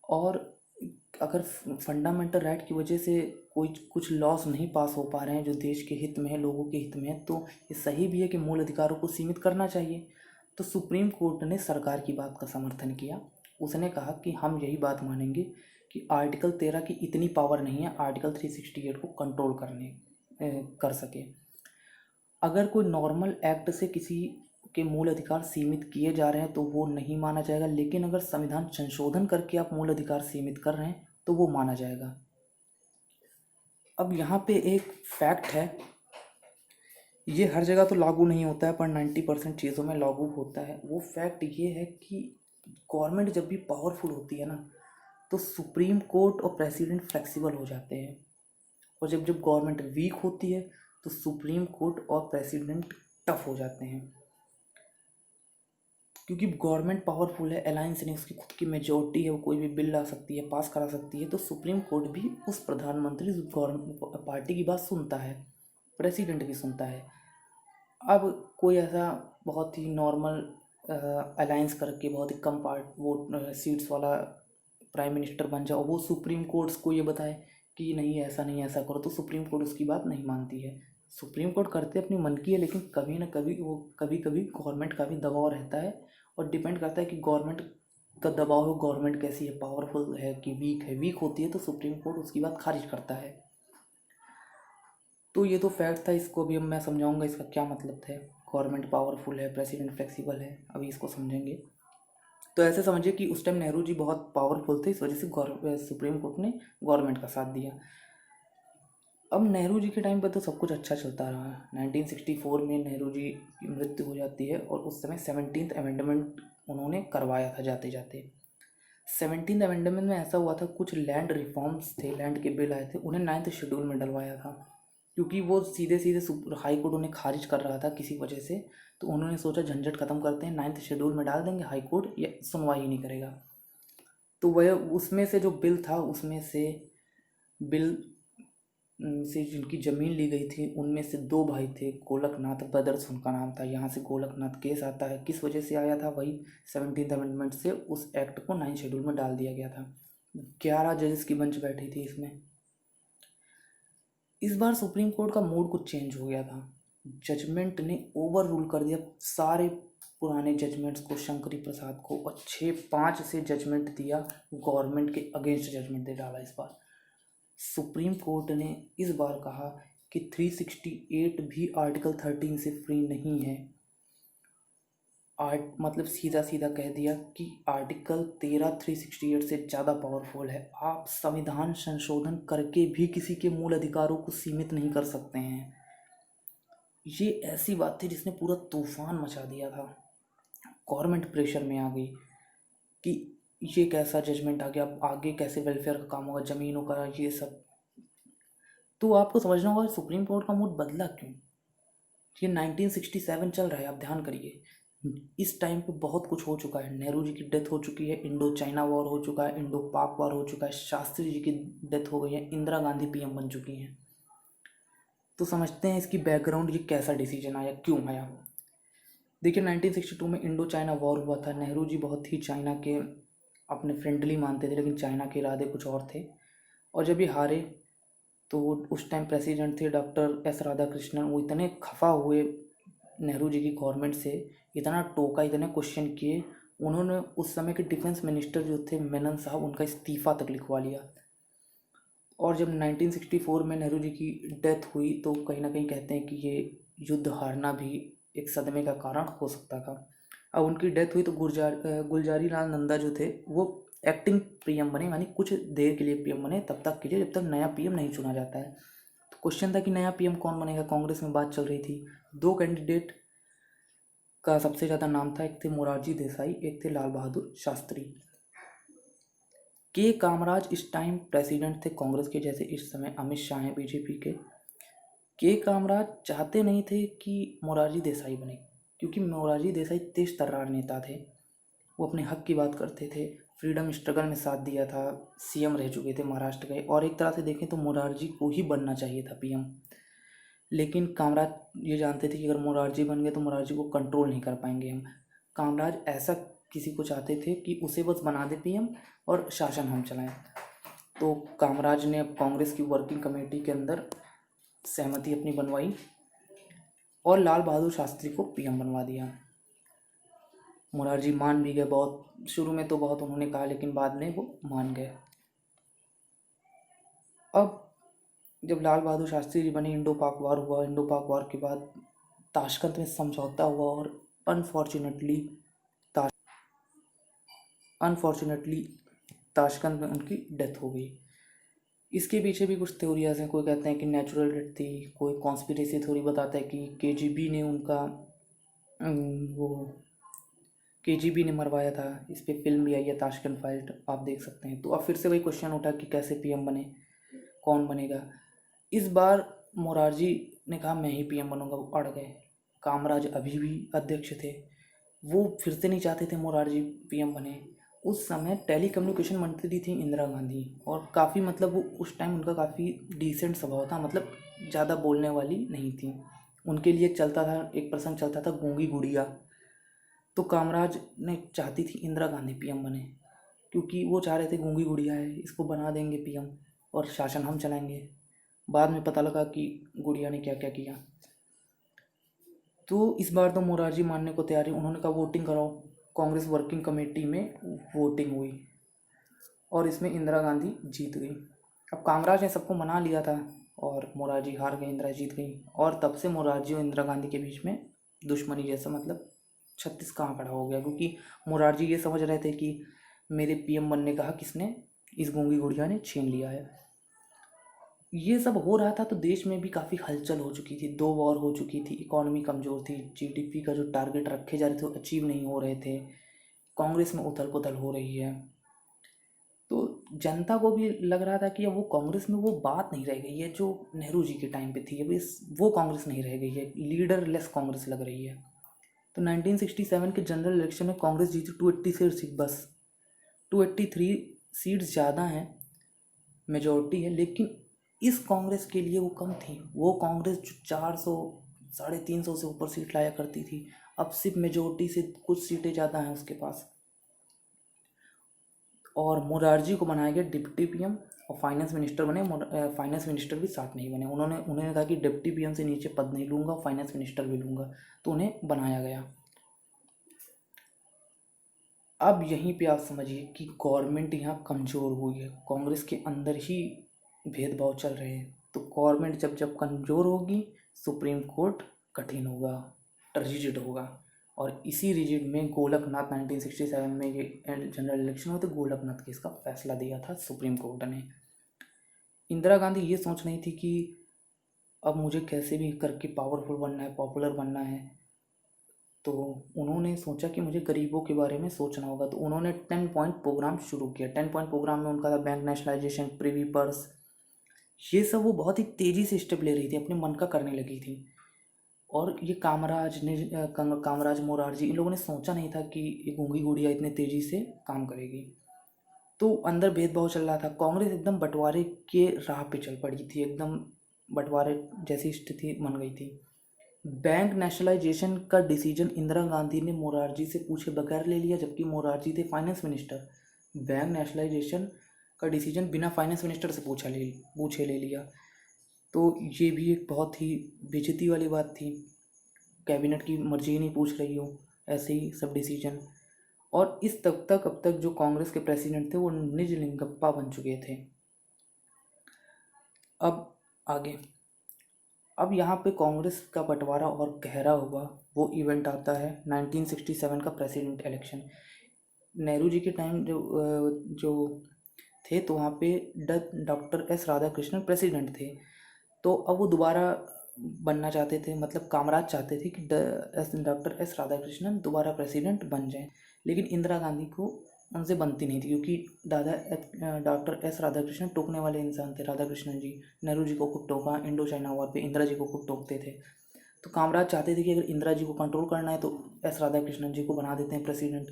और अगर फंडामेंटल राइट की वजह से कोई कुछ लॉस नहीं पास हो पा रहे हैं जो देश के हित में है, लोगों के हित में है, तो ये सही भी है कि मूल अधिकारों को सीमित करना चाहिए। तो सुप्रीम कोर्ट ने सरकार की बात का समर्थन किया। उसने कहा कि हम यही बात मानेंगे कि आर्टिकल 13 की इतनी पावर नहीं है आर्टिकल 368 को कंट्रोल कर सके। अगर कोई नॉर्मल एक्ट से किसी के मूल अधिकार सीमित किए जा रहे हैं तो वो नहीं माना जाएगा, लेकिन अगर संविधान संशोधन करके आप मूल अधिकार सीमित कर रहे हैं तो वो माना जाएगा। अब यहाँ पे एक फैक्ट है, ये हर जगह तो लागू नहीं होता है पर 90% चीज़ों में लागू होता है। वो फैक्ट ये है कि गवर्नमेंट जब भी पावरफुल होती है ना, तो सुप्रीम कोर्ट और प्रेसिडेंट फ्लेक्सिबल हो जाते हैं, और जब जब गवर्नमेंट वीक होती है तो सुप्रीम कोर्ट और प्रेसिडेंट टफ हो जाते हैं। क्योंकि गवर्नमेंट पावरफुल है, अलायंस नहीं, उसकी खुद की मेजॉरिटी है, वो कोई भी बिल ला सकती है, पास करा सकती है, तो सुप्रीम कोर्ट भी उस प्रधानमंत्री गवर्नमेंट पार्टी की बात सुनता है, प्रेसिडेंट भी सुनता है। अब कोई ऐसा बहुत ही नॉर्मल अलायंस करके बहुत ही कम वोट सीट्स वाला प्राइम मिनिस्टर बन जाओ, वो सुप्रीम कोर्ट्स को ये बताए कि नहीं ऐसा नहीं, ऐसा करो, तो सुप्रीम कोर्ट उसकी बात नहीं मानती है। सुप्रीम कोर्ट करते अपनी मन की है, लेकिन कभी ना कभी वो कभी कभी गवर्नमेंट का भी दबाव रहता है, और डिपेंड करता है कि गवर्नमेंट का दबाव हो, गवर्नमेंट कैसी है, पावरफुल है कि वीक है। वीक होती है तो सुप्रीम कोर्ट उसकी बात खारिज करता है। तो ये तो फैक्ट था, इसको अभी अब मैं समझाऊंगा इसका क्या मतलब है। गवर्नमेंट पावरफुल है, प्रेसिडेंट फ्लेक्सिबल है, अभी इसको समझेंगे। तो ऐसे समझिए कि उस टाइम नेहरू जी बहुत पावरफुल थे, इस वजह से सुप्रीम कोर्ट ने गवर्नमेंट का साथ दिया। अब नेहरू जी के टाइम पर तो सब कुछ अच्छा चलता रहा। 1964 में नेहरू जी की मृत्यु हो जाती है, और उस समय 17th अमेंडमेंट उन्होंने करवाया था जाते जाते। 17th अमेंडमेंट में ऐसा हुआ था, कुछ लैंड रिफॉर्म्स थे, लैंड के बिल आए थे, उन्हें 9th शेड्यूल में डलवाया था, क्योंकि वो सीधे सीधे हाई कोर्ट उन्हें खारिज कर रहा था किसी वजह से। तो उन्होंने सोचा झंझट खत्म करते हैं, 9th शेड्यूल में डाल देंगे, हाई कोर्ट ये सुनवाई ही नहीं करेगा। तो वह उसमें से जो बिल था, उसमें से बिल से जिनकी ज़मीन ली गई थी, उनमें से दो भाई थे, गोलकनाथ ब्रदर्स उनका नाम था। यहाँ से गोलकनाथ केस आता है, किस वजह से आया था, वही 17th अमेंडमेंट से उस एक्ट को 9th शेड्यूल में डाल दिया गया था। 11 जजेस की बेंच बैठी थी इसमें। इस बार सुप्रीम कोर्ट का मूड कुछ चेंज हो गया था। जजमेंट ने ओवर रूल कर दिया सारे पुराने जजमेंट्स को, शंकरी प्रसाद को, और 6-5 से जजमेंट दिया गवर्नमेंट के अगेंस्ट जजमेंट दे डाला इस बार। सुप्रीम कोर्ट ने इस बार कहा कि 368 भी आर्टिकल 13 से फ्री नहीं है। मतलब सीधा सीधा कह दिया कि आर्टिकल 13 368 से ज़्यादा पावरफुल है। आप संविधान संशोधन करके भी किसी के मूल अधिकारों को सीमित नहीं कर सकते हैं। ये ऐसी बात थी जिसने पूरा तूफान मचा दिया था। गवर्नमेंट प्रेशर में आ गई कि ये कैसा जजमेंट आ गया, अब आगे कैसे वेलफेयर का काम होगा, ज़मीनों का, ये सब। तो आपको समझना होगा सुप्रीम कोर्ट का मूड बदला क्यों। ये 1967 चल रहा है, आप ध्यान करिए। इस टाइम पे बहुत कुछ हो चुका है। नेहरू जी की डेथ हो चुकी है, इंडो चाइना वॉर हो चुका है, इंडो पाक वॉर हो चुका है, शास्त्री जी की डेथ हो गई है, इंदिरा गांधी पीएम बन चुकी हैं। तो समझते हैं इसकी बैकग्राउंड, ये कैसा डिसीजन आया, क्यों आया। देखिए 1962 में इंडो चाइना वॉर हुआ था। नेहरू जी बहुत ही चाइना के अपने फ्रेंडली मानते थे, लेकिन चाइना के इरादे कुछ और थे। और जब ये हारे तो उस टाइम प्रेसिडेंट थे डॉक्टर एस राधाकृष्णन। वो इतने खफा हुए नेहरू जी की गवर्नमेंट से, इतना टोका, इतने क्वेश्चन किए, उन्होंने उस समय के डिफेंस मिनिस्टर जो थे मेनन साहब, उनका इस्तीफ़ा तक लिखवा लिया। और जब 1964 में नेहरू जी की डेथ हुई तो कहीं ना कहीं कहते हैं कि ये युद्ध हारना भी एक सदमे का कारण हो सकता था। अब उनकी डेथ हुई तो गुलजारी लाल नंदा जो थे वो एक्टिंग पीएम बने, यानी कुछ देर के लिए पीएम बने, तब तक के लिए जब तक नया पीएम नहीं चुना जाता है। तो क्वेश्चन था कि नया पीएम कौन बनेगा, कांग्रेस में बात चल रही थी। दो कैंडिडेट का सबसे ज़्यादा नाम था, एक थे मोरारजी देसाई, एक थे लाल बहादुर शास्त्री। के कामराज इस टाइम प्रेसिडेंट थे कांग्रेस के, जैसे इस समय अमित शाह हैं बीजेपी के कामराज चाहते नहीं थे कि मोरारजी देसाई बने, क्योंकि मोरारजी देसाई तेज तर्रार नेता थे। वो अपने हक की बात करते थे, फ्रीडम स्ट्रगल में साथ दिया था, सीएम रह चुके थे महाराष्ट्र के, और एक तरह से देखें तो मोरारजी को ही बनना चाहिए था पीएम। लेकिन कामराज ये जानते थे कि अगर मोरारजी बन गए तो मोरारजी को कंट्रोल नहीं कर पाएंगे हम। कामराज ऐसा किसी को चाहते थे कि उसे बस बना दे पीएम और शासन हम चलाएं। तो कामराज ने अब कांग्रेस की वर्किंग कमेटी के अंदर सहमति अपनी बनवाई और लाल बहादुर शास्त्री को पीएम बनवा दिया। मोरारजी मान भी गए, बहुत शुरू में तो बहुत उन्होंने कहा, लेकिन बाद में वो मान गए। अब जब लाल बहादुर शास्त्री जी बने, इंडो पाक वॉर हुआ। इंडो पाक वॉर के बाद ताशकंद में समझौता हुआ, और अनफॉर्चुनेटली ताशकंद में उनकी डेथ हो गई। इसके पीछे भी कुछ थ्योरीज हैं। कोई कहते हैं कि नेचुरल डेथ थी, कोई कॉन्स्पिरेसी थ्योरी बताता है कि केजीबी ने उनका वो केजीबी ने मरवाया था। इस पर फिल्म भी आई है, ताशकंद फाइल्स, आप देख सकते हैं। तो अब फिर से वही क्वेश्चन उठा कि कैसे पीएम बने, कौन बनेगा। इस बार मोरारजी ने कहा मैं ही पीएम बनूंगा, वो अड़ गए। कामराज अभी भी अध्यक्ष थे, वो फिर से नहीं चाहते थे मोरारजी पीएम बने। उस समय टेली कम्युनिकेशन मंत्री थी इंदिरा गांधी, और काफ़ी मतलब वो उस टाइम उनका काफ़ी डिसेंट स्वभाव था, मतलब ज़्यादा बोलने वाली नहीं थी। उनके लिए चलता था, एक प्रसंग चलता था, गूंगी गुड़िया। तो कामराज ने चाहती थी इंदिरा गांधी पीएम बने, क्योंकि वो चाह रहे थे गूंगी गुड़िया है, इसको बना देंगे पीएम और शासन हम चलाएंगे। बाद में पता लगा कि गुड़िया ने क्या क्या किया। तो इस बार तो मोरारजी मानने को तैयार है, उन्होंने कहा वोटिंग कराओ। कांग्रेस वर्किंग कमेटी में वोटिंग हुई और इसमें इंदिरा गांधी जीत गई। अब कामराज ने सबको मना लिया था और मोरारजी हार गए, इंदिरा जीत गई। और तब से मोरारजी और इंदिरा गांधी के बीच में दुश्मनी जैसा, मतलब 36 का आंकड़ा हो गया, क्योंकि मोरारजी ये समझ रहे थे कि मेरे पीएम बनने का हक किसने, इस गूंगी गुड़िया ने छीन लिया है। ये सब हो रहा था तो देश में भी काफ़ी हलचल हो चुकी थी, 2 वॉर हो चुकी थी, इकॉनमी कमज़ोर थी, जीडीपी का जो टारगेट रखे जा रहे थे वो अचीव नहीं हो रहे थे, कांग्रेस में उथल पुथल हो रही है। तो जनता को भी लग रहा था कि अब वो कांग्रेस में वो बात नहीं रह गई है जो नेहरू जी के टाइम पे थी। अब इस वो कांग्रेस नहीं रह गई है, लीडर लेस कांग्रेस लग रही है। तो 1967 के जनरल इलेक्शन में कांग्रेस जीती 280 सीट, बस 283 सीट्स ज़्यादा हैं, मेजोरिटी है, लेकिन इस कांग्रेस के लिए वो कम थी। वो कांग्रेस जो 400 350 से ऊपर सीट लाया करती थी, अब सिर्फ मेजोरिटी से कुछ सीटें ज़्यादा हैं उसके पास। और मोरारजी को बनाया गया डिप्टी पीएम और फाइनेंस मिनिस्टर बने। फाइनेंस मिनिस्टर भी साथ नहीं बने, उन्होंने कहा कि डिप्टी पीएम से नीचे पद नहीं लूँगा, फाइनेंस मिनिस्टर भी लूँगा, तो उन्हें बनाया गया। अब यहीं पे आप समझिए कि गवर्नमेंट यहाँ कमज़ोर हुई है, कांग्रेस के अंदर ही भेदभाव चल रहे हैं। तो गवर्नमेंट जब जब कमज़ोर होगी, सुप्रीम कोर्ट कठिन होगा, रिजिड होगा। और इसी रिजिड में गोलकनाथ 1967 में ये जनरल इलेक्शन हुए, तो गोलकनाथ केस का फैसला दिया था सुप्रीम कोर्ट ने। इंदिरा गांधी ये सोच रही थी कि अब मुझे कैसे भी करके पावरफुल बनना है, पॉपुलर बनना है। तो उन्होंने सोचा कि मुझे गरीबों के बारे में सोचना होगा, तो उन्होंने 10 पॉइंट प्रोग्राम शुरू किया। 10 पॉइंट प्रोग्राम में उनका था बैंक नेशनलाइजेशन, प्रिवी पर्स, ये सब वो बहुत ही तेज़ी से स्टेप ले रही थी, अपने मन का करने लगी थी। और ये कामराज मोरारजी, इन लोगों ने सोचा नहीं था कि ये गूंगी गुड़िया इतने तेज़ी से काम करेगी। तो अंदर भेदभाव चल रहा था, कांग्रेस एकदम बंटवारे के राह पे चल पड़ी थी, एकदम बंटवारे जैसी स्थिति बन गई थी। बैंक नेशनलाइजेशन का डिसीजन इंदिरा गांधी ने मोरारजी से पूछे बगैर ले लिया, जबकि मोरारजी थे फाइनेंस मिनिस्टर। बैंक नेशनलाइजेशन का डिसीजन बिना फाइनेंस मिनिस्टर से पूछे ले लिया। तो ये भी एक बहुत ही बेइज्जती वाली बात थी, कैबिनेट की मर्जी ही नहीं पूछ रही हो, ऐसे ही सब डिसीजन। और इस तब तक अब तक जो कांग्रेस के प्रेसिडेंट थे वो निज लिंगप्पा बन चुके थे। अब आगे, अब यहाँ पे कांग्रेस का बंटवारा और गहरा हुआ, वो इवेंट आता है 1967 का प्रेसिडेंट इलेक्शन। नेहरू जी के टाइम जो थे, तो वहाँ पे डॉक्टर एस राधाकृष्णन प्रेसिडेंट थे। तो अब वो दोबारा बनना चाहते थे, मतलब कामराज चाहते थे कि डॉक्टर एस राधाकृष्णन दोबारा प्रेसिडेंट बन जाएं, लेकिन इंदिरा गांधी को उनसे बनती नहीं थी, क्योंकि डॉक्टर एस राधाकृष्णन टोकने वाले इंसान थे। राधाकृष्णन जी नेहरू जी को खूब टोका, इंडो चाइना वॉर पे इंदिरा जी को खूब टोकते थे। तो कामराज चाहते थे कि अगर इंदिरा जी को कंट्रोल करना है तो एस राधाकृष्णन जी को बना देते हैं प्रेसिडेंट,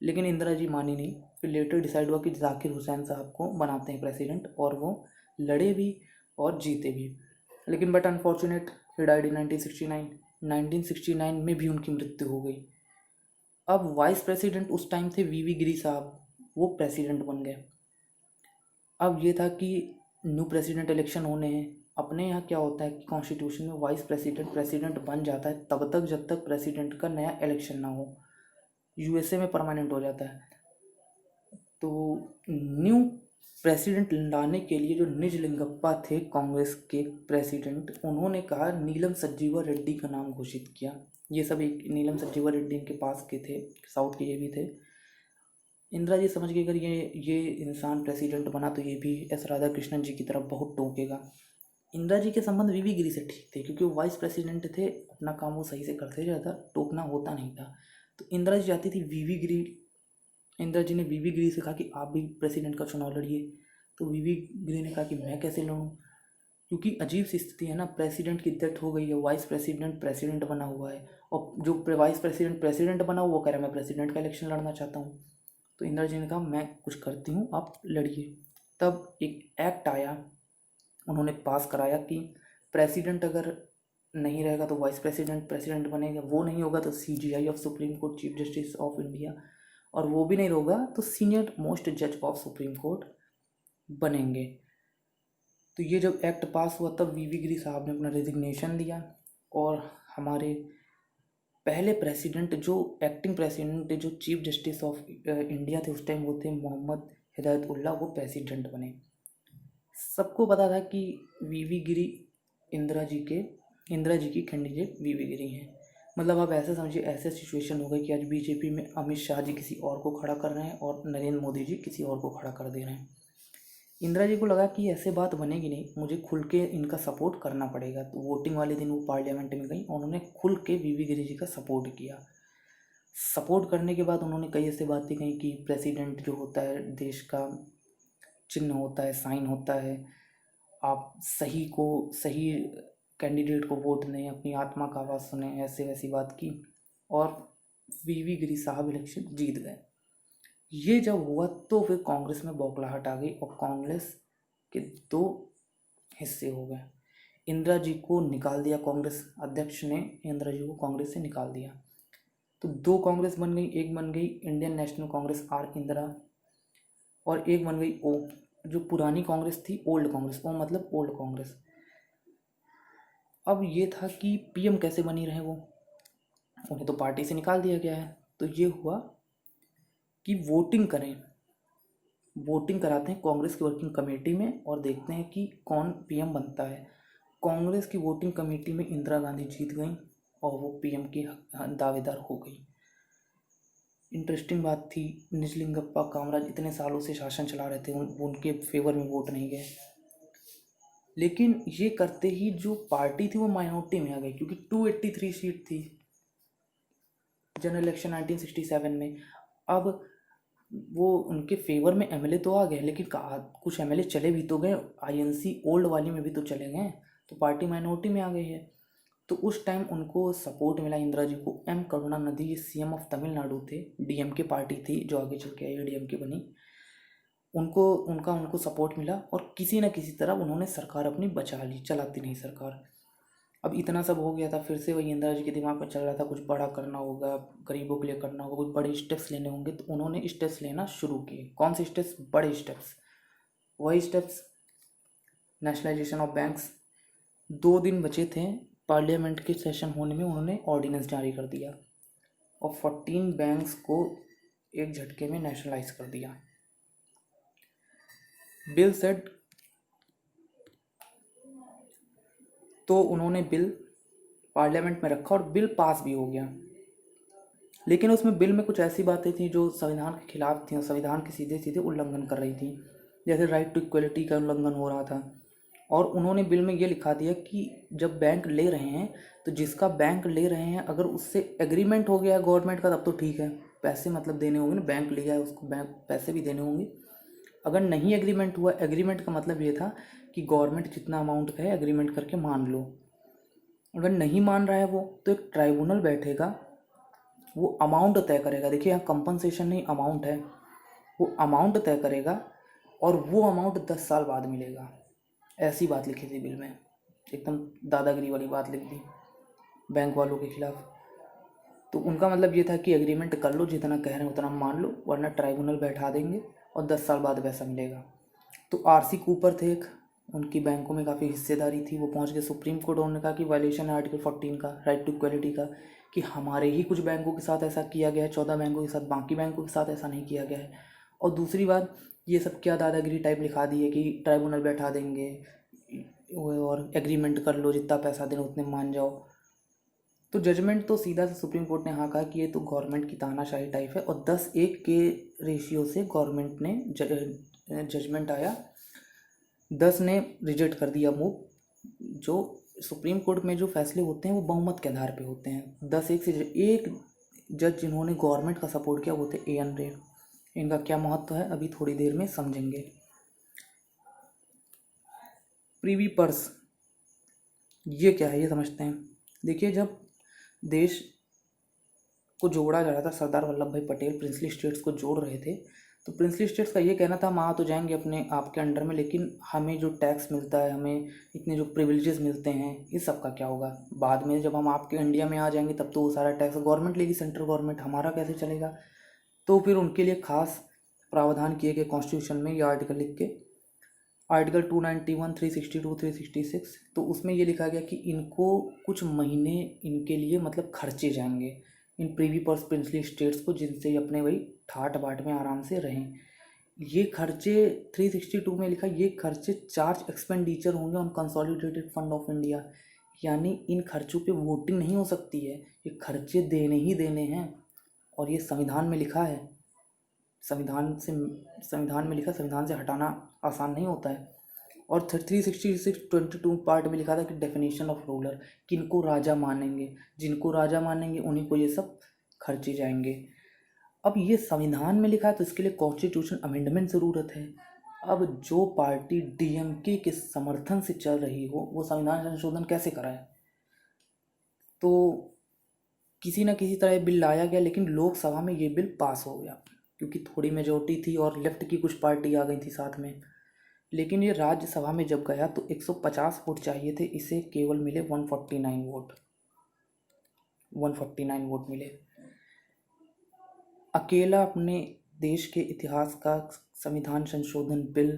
लेकिन इंदिरा जी मानी नहीं। फिर लेटर डिसाइड हुआ कि जाकिर हुसैन साहब को बनाते हैं प्रेसिडेंट, और वो लड़े भी और जीते भी। लेकिन but unfortunate, he died in 1969। 1969 में भी उनकी मृत्यु हो गई। अब वाइस प्रेसिडेंट उस टाइम थे वीवी गिरी साहब, वो प्रेसिडेंट बन गए। अब ये था कि न्यू प्रेसिडेंट इलेक्शन होने हैं। अपने यहाँ क्या होता है कि कॉन्स्टिट्यूशन में वाइस प्रेसिडेंट प्रेसिडेंट बन जाता है तब तक जब तक प्रेसिडेंट का नया इलेक्शन ना हो। यूएसए में परमानेंट हो जाता है। तो न्यू प्रेसिडेंट लाने के लिए जो निज लिंगप्पा थे कांग्रेस के प्रेसिडेंट, उन्होंने कहा नीलम संजीवा रेड्डी का नाम घोषित किया। ये सब एक नीलम संजीवा रेड्डी इनके पास के थे, साउथ के ये भी थे। इंदिरा जी समझ गई अगर ये इंसान प्रेसिडेंट बना तो ये भी एस राधाकृष्णन जी की तरफ बहुत टोकेगा। इंदिरा जी के संबंध वीवी गिरी से ठीक थे, क्योंकि वो वाइस प्रेसिडेंट थे, अपना काम वो सही से करते, ज़्यादा टोकना होता नहीं था। तो इंदिरा जी चाहती थी वीवी गिरी, इंदिरा जी ने वीवी गिरी से कहा कि आप भी प्रेसिडेंट का चुनाव लड़िए। तो वीवी गिरी ने कहा कि मैं कैसे लड़ूँ, क्योंकि अजीब सी स्थिति है ना, प्रेसिडेंट की डेथ हो गई है, वाइस प्रेसिडेंट प्रेसिडेंट बना हुआ है, और जो वाइस प्रेसिडेंट प्रेसिडेंट बना हुआ वो कह रहा है मैं प्रेसिडेंट का इलेक्शन लड़ना चाहता हूँ। तो इंदिरा जी ने कहा मैं कुछ करती हूँ, आप लड़िए। तब एक एक्ट आया, उन्होंने पास कराया कि प्रेसिडेंट अगर नहीं रहेगा तो वाइस प्रेसिडेंट प्रेसिडेंट बनेगा, वो नहीं होगा तो CGI of supreme court, chief justice of India, और वो भी नहीं होगा तो सीनियर मोस्ट जज ऑफ सुप्रीम कोर्ट बनेंगे। तो तो ये जब एक्ट पास हुआ तब वीवी गिरी साहब ने अपना रेजिग्नेशन दिया और हमारे पहले प्रेसिडेंट जो एक्टिंग प्रेसिडेंट जो चीफ जस्टिस ऑफ इंडिया थे उस टाइम वो थे मोहम्मद हिदायतुल्लाह, वो प्रेसिडेंट बने। सबको पता था कि वीवी गिरी इंदिरा जी की कैंडिडेट वीवी गिरी हैं। मतलब आप ऐसे समझिए, ऐसे सिचुएशन हो गई कि आज बीजेपी में अमित शाह जी किसी और को खड़ा कर रहे हैं और नरेंद्र मोदी जी किसी और को खड़ा कर दे रहे हैं। इंदिरा जी को लगा कि ऐसे बात बनेगी नहीं, मुझे खुल के इनका सपोर्ट करना पड़ेगा। तो वोटिंग वाले दिन वो पार्लियामेंट में गई और उन्होंने खुल के वीवी गिरी जी का सपोर्ट किया। सपोर्ट करने के बाद उन्होंने कई ऐसे बातें कही कि प्रेसिडेंट जो होता है देश का चिन्ह होता है, साइन होता है, आप सही कैंडिडेट को वोट दें, अपनी आत्मा का आवाज़ सुने, ऐसे वैसी बात की और वीवी गिरी साहब इलेक्शन जीत गए। ये जब हुआ तो फिर कांग्रेस में बौखलाहट आ गई और कांग्रेस के दो हिस्से हो गए। इंदिरा जी को निकाल दिया, कांग्रेस अध्यक्ष ने इंदिरा जी को कांग्रेस से निकाल दिया। तो दो कांग्रेस बन गई, एक बन गई Indian National Congress R Indira और एक बन गई ओ, जो पुरानी कांग्रेस थी ओल्ड कांग्रेस, ओ मतलब ओल्ड कांग्रेस। अब ये था कि पीएम कैसे बनी रहे वो, उन्हें तो पार्टी से निकाल दिया गया है। तो ये हुआ कि वोटिंग कराते हैं कांग्रेस की वर्किंग कमेटी में और देखते हैं कि कौन पीएम बनता है। कांग्रेस की वोटिंग कमेटी में इंदिरा गांधी जीत गई और वो पीएम की दावेदार हो गई। इंटरेस्टिंग बात थी, निजलिंगप्पा कामराज इतने सालों से शासन चला रहे थे, उनके फेवर में वोट नहीं गए। लेकिन ये करते ही जो पार्टी थी वो माइनॉरिटी में आ गई, क्योंकि 283 सीट थी जनरल इलेक्शन 1967 में। अब वो उनके फेवर में एमएलए तो आ गए, लेकिन कुछ एमएलए चले भी तो गए, आईएनसी ओल्ड वाली में भी तो चले गए, तो पार्टी माइनॉरिटी में आ गई है। तो उस टाइम उनको सपोर्ट मिला इंदिरा जी को। एम करुणानिधि ये सीएम ऑफ तमिलनाडु थे, डीएमके पार्टी थी जो आगे चल के आई डीएमके बनी, उनको सपोर्ट मिला और किसी न किसी तरह उन्होंने सरकार अपनी बचा ली, चलाती नहीं सरकार। अब इतना सब हो गया था, फिर से वही इंदिरा जी के दिमाग में चल रहा था कुछ बड़ा करना होगा, गरीबों के लिए करना होगा, कुछ बड़े स्टेप्स लेने होंगे। तो उन्होंने स्टेप्स लेना शुरू किए। कौन से स्टेप्स? बड़े स्टेप्स। वही स्टेप्स नेशनलाइजेशन ऑफ बैंक्स। 2 दिन बचे थे पार्लियामेंट के सेशन होने में, उन्होंने ऑर्डिनेंस जारी कर दिया और 14 बैंक्स को एक झटके में नेशनलाइज कर दिया। बिल सेट, तो उन्होंने बिल पार्लियामेंट में रखा और बिल पास भी हो गया। लेकिन उसमें बिल में कुछ ऐसी बातें थी जो संविधान के खिलाफ थी और संविधान के सीधे सीधे उल्लंघन कर रही थी। जैसे राइट टू इक्वलिटी का उल्लंघन हो रहा था। और उन्होंने बिल में ये लिखा दिया कि जब बैंक ले रहे हैं तो जिसका बैंक ले रहे हैं अगर उससे एग्रीमेंट हो गया है गवर्नमेंट का तब तो ठीक है, पैसे मतलब देने होंगे ना, बैंक लिया है उसको बैंक पैसे भी देने होंगे। अगर नहीं एग्रीमेंट हुआ, एग्रीमेंट का मतलब ये था कि गवर्नमेंट जितना अमाउंट का है एग्रीमेंट करके मान लो। अगर नहीं मान रहा है वो, तो एक ट्राइब्यूनल बैठेगा, वो अमाउंट तय करेगा। देखिए यहाँ कंपनसेशन नहीं, अमाउंट है, वो अमाउंट तय करेगा और वो अमाउंट 10 साल बाद मिलेगा। ऐसी बात लिखी थी बिल में, एकदम दादागिरी वाली बात लिख दी बैंक वालों के खिलाफ। तो उनका मतलब ये था कि एग्रीमेंट कर लो, जितना कह रहे हैं उतना मान लो, वरना ट्राइब्यूनल बैठा देंगे और 10 साल बाद पैसा मिलेगा। तो आरसी कूपर थे एक, उनकी बैंकों में काफ़ी हिस्सेदारी थी, वो पहुंच गए सुप्रीम कोर्ट। उन्होंने कहा कि वायलेशन है आर्टिकल 14 का, राइट टू इक्वलिटी का, कि हमारे ही कुछ बैंकों के साथ ऐसा किया गया है, 14 बैंकों के साथ, बाकी बैंकों के साथ ऐसा नहीं किया गया है। और दूसरी बात, ये सब क्या दादागिरी टाइप लिखा दी है कि ट्राइब्यूनल बैठा देंगे और एग्रीमेंट कर लो, जितना पैसा देना उतने मान जाओ। तो जजमेंट तो सीधा से सुप्रीम कोर्ट ने हाँ कहा कि ये तो गवर्नमेंट की तानाशाही टाइप है और 10-1 के रेशियो से गवर्नमेंट ने जजमेंट आया, 10 ने रिजेक्ट कर दिया मूव। जो सुप्रीम कोर्ट में जो फैसले होते हैं वो बहुमत के आधार पे होते हैं। 10-1 से एक जज जिन्होंने गवर्नमेंट का सपोर्ट किया वो थे एन रे। इनका क्या महत्व है अभी थोड़ी देर में समझेंगे। प्रीवी पर्स ये क्या है ये समझते हैं। देखिए जब देश को जोड़ा जा रहा था, सरदार वल्लभ भाई पटेल प्रिंसली स्टेट्स को जोड़ रहे थे, तो प्रिंसली स्टेट्स का ये कहना था हम आ तो जाएंगे अपने आपके अंडर में, लेकिन हमें जो टैक्स मिलता है, हमें इतने जो प्रिविलेजेस मिलते हैं, इस सब का क्या होगा बाद में जब हम आपके इंडिया में आ जाएंगे, तब तो वो सारा टैक्स गवर्नमेंट लेगी, सेंट्रल गवर्नमेंट, हमारा कैसे चलेगा। तो फिर उनके लिए खास प्रावधान किए गए कॉन्स्टिट्यूशन में, ये आर्टिकल लिख के आर्टिकल 291, 362, 366, तो उसमें ये लिखा गया कि इनको कुछ महीने इनके लिए मतलब खर्चे जाएंगे इन प्रीवी पर्स प्रिंसली स्टेट्स को, जिनसे ये अपने वही ठाट बाट में आराम से रहें। ये खर्चे 362 में लिखा, ये खर्चे चार्ज एक्सपेंडिचर होंगे on consolidated fund of India, यानी इन खर्चों पे वोटिंग नहीं हो सकती है, ये खर्चे देने ही देने हैं। और ये संविधान में लिखा है, संविधान में लिखा, संविधान से हटाना आसान नहीं होता है। और 366(22) पार्ट में लिखा था कि डेफिनेशन ऑफ रूलर, किनको राजा मानेंगे, जिनको राजा मानेंगे उन्हीं को ये सब खर्चे जाएंगे। अब ये संविधान में लिखा है तो इसके लिए कॉन्स्टिट्यूशन अमेंडमेंट ज़रूरत है। अब जो पार्टी डीएमके के समर्थन से चल रही हो वो संविधान संशोधन कैसे कराए? तो किसी न किसी तरह बिल लाया गया, लेकिन लोकसभा में ये बिल पास हो गया क्योंकि थोड़ी मेजोरिटी थी और लेफ्ट की कुछ पार्टी आ गई थी साथ में। लेकिन ये राज्यसभा में जब गया तो 150 वोट चाहिए थे, इसे केवल मिले 149 वोट, 149 वोट मिले। अकेला अपने देश के इतिहास का संविधान संशोधन बिल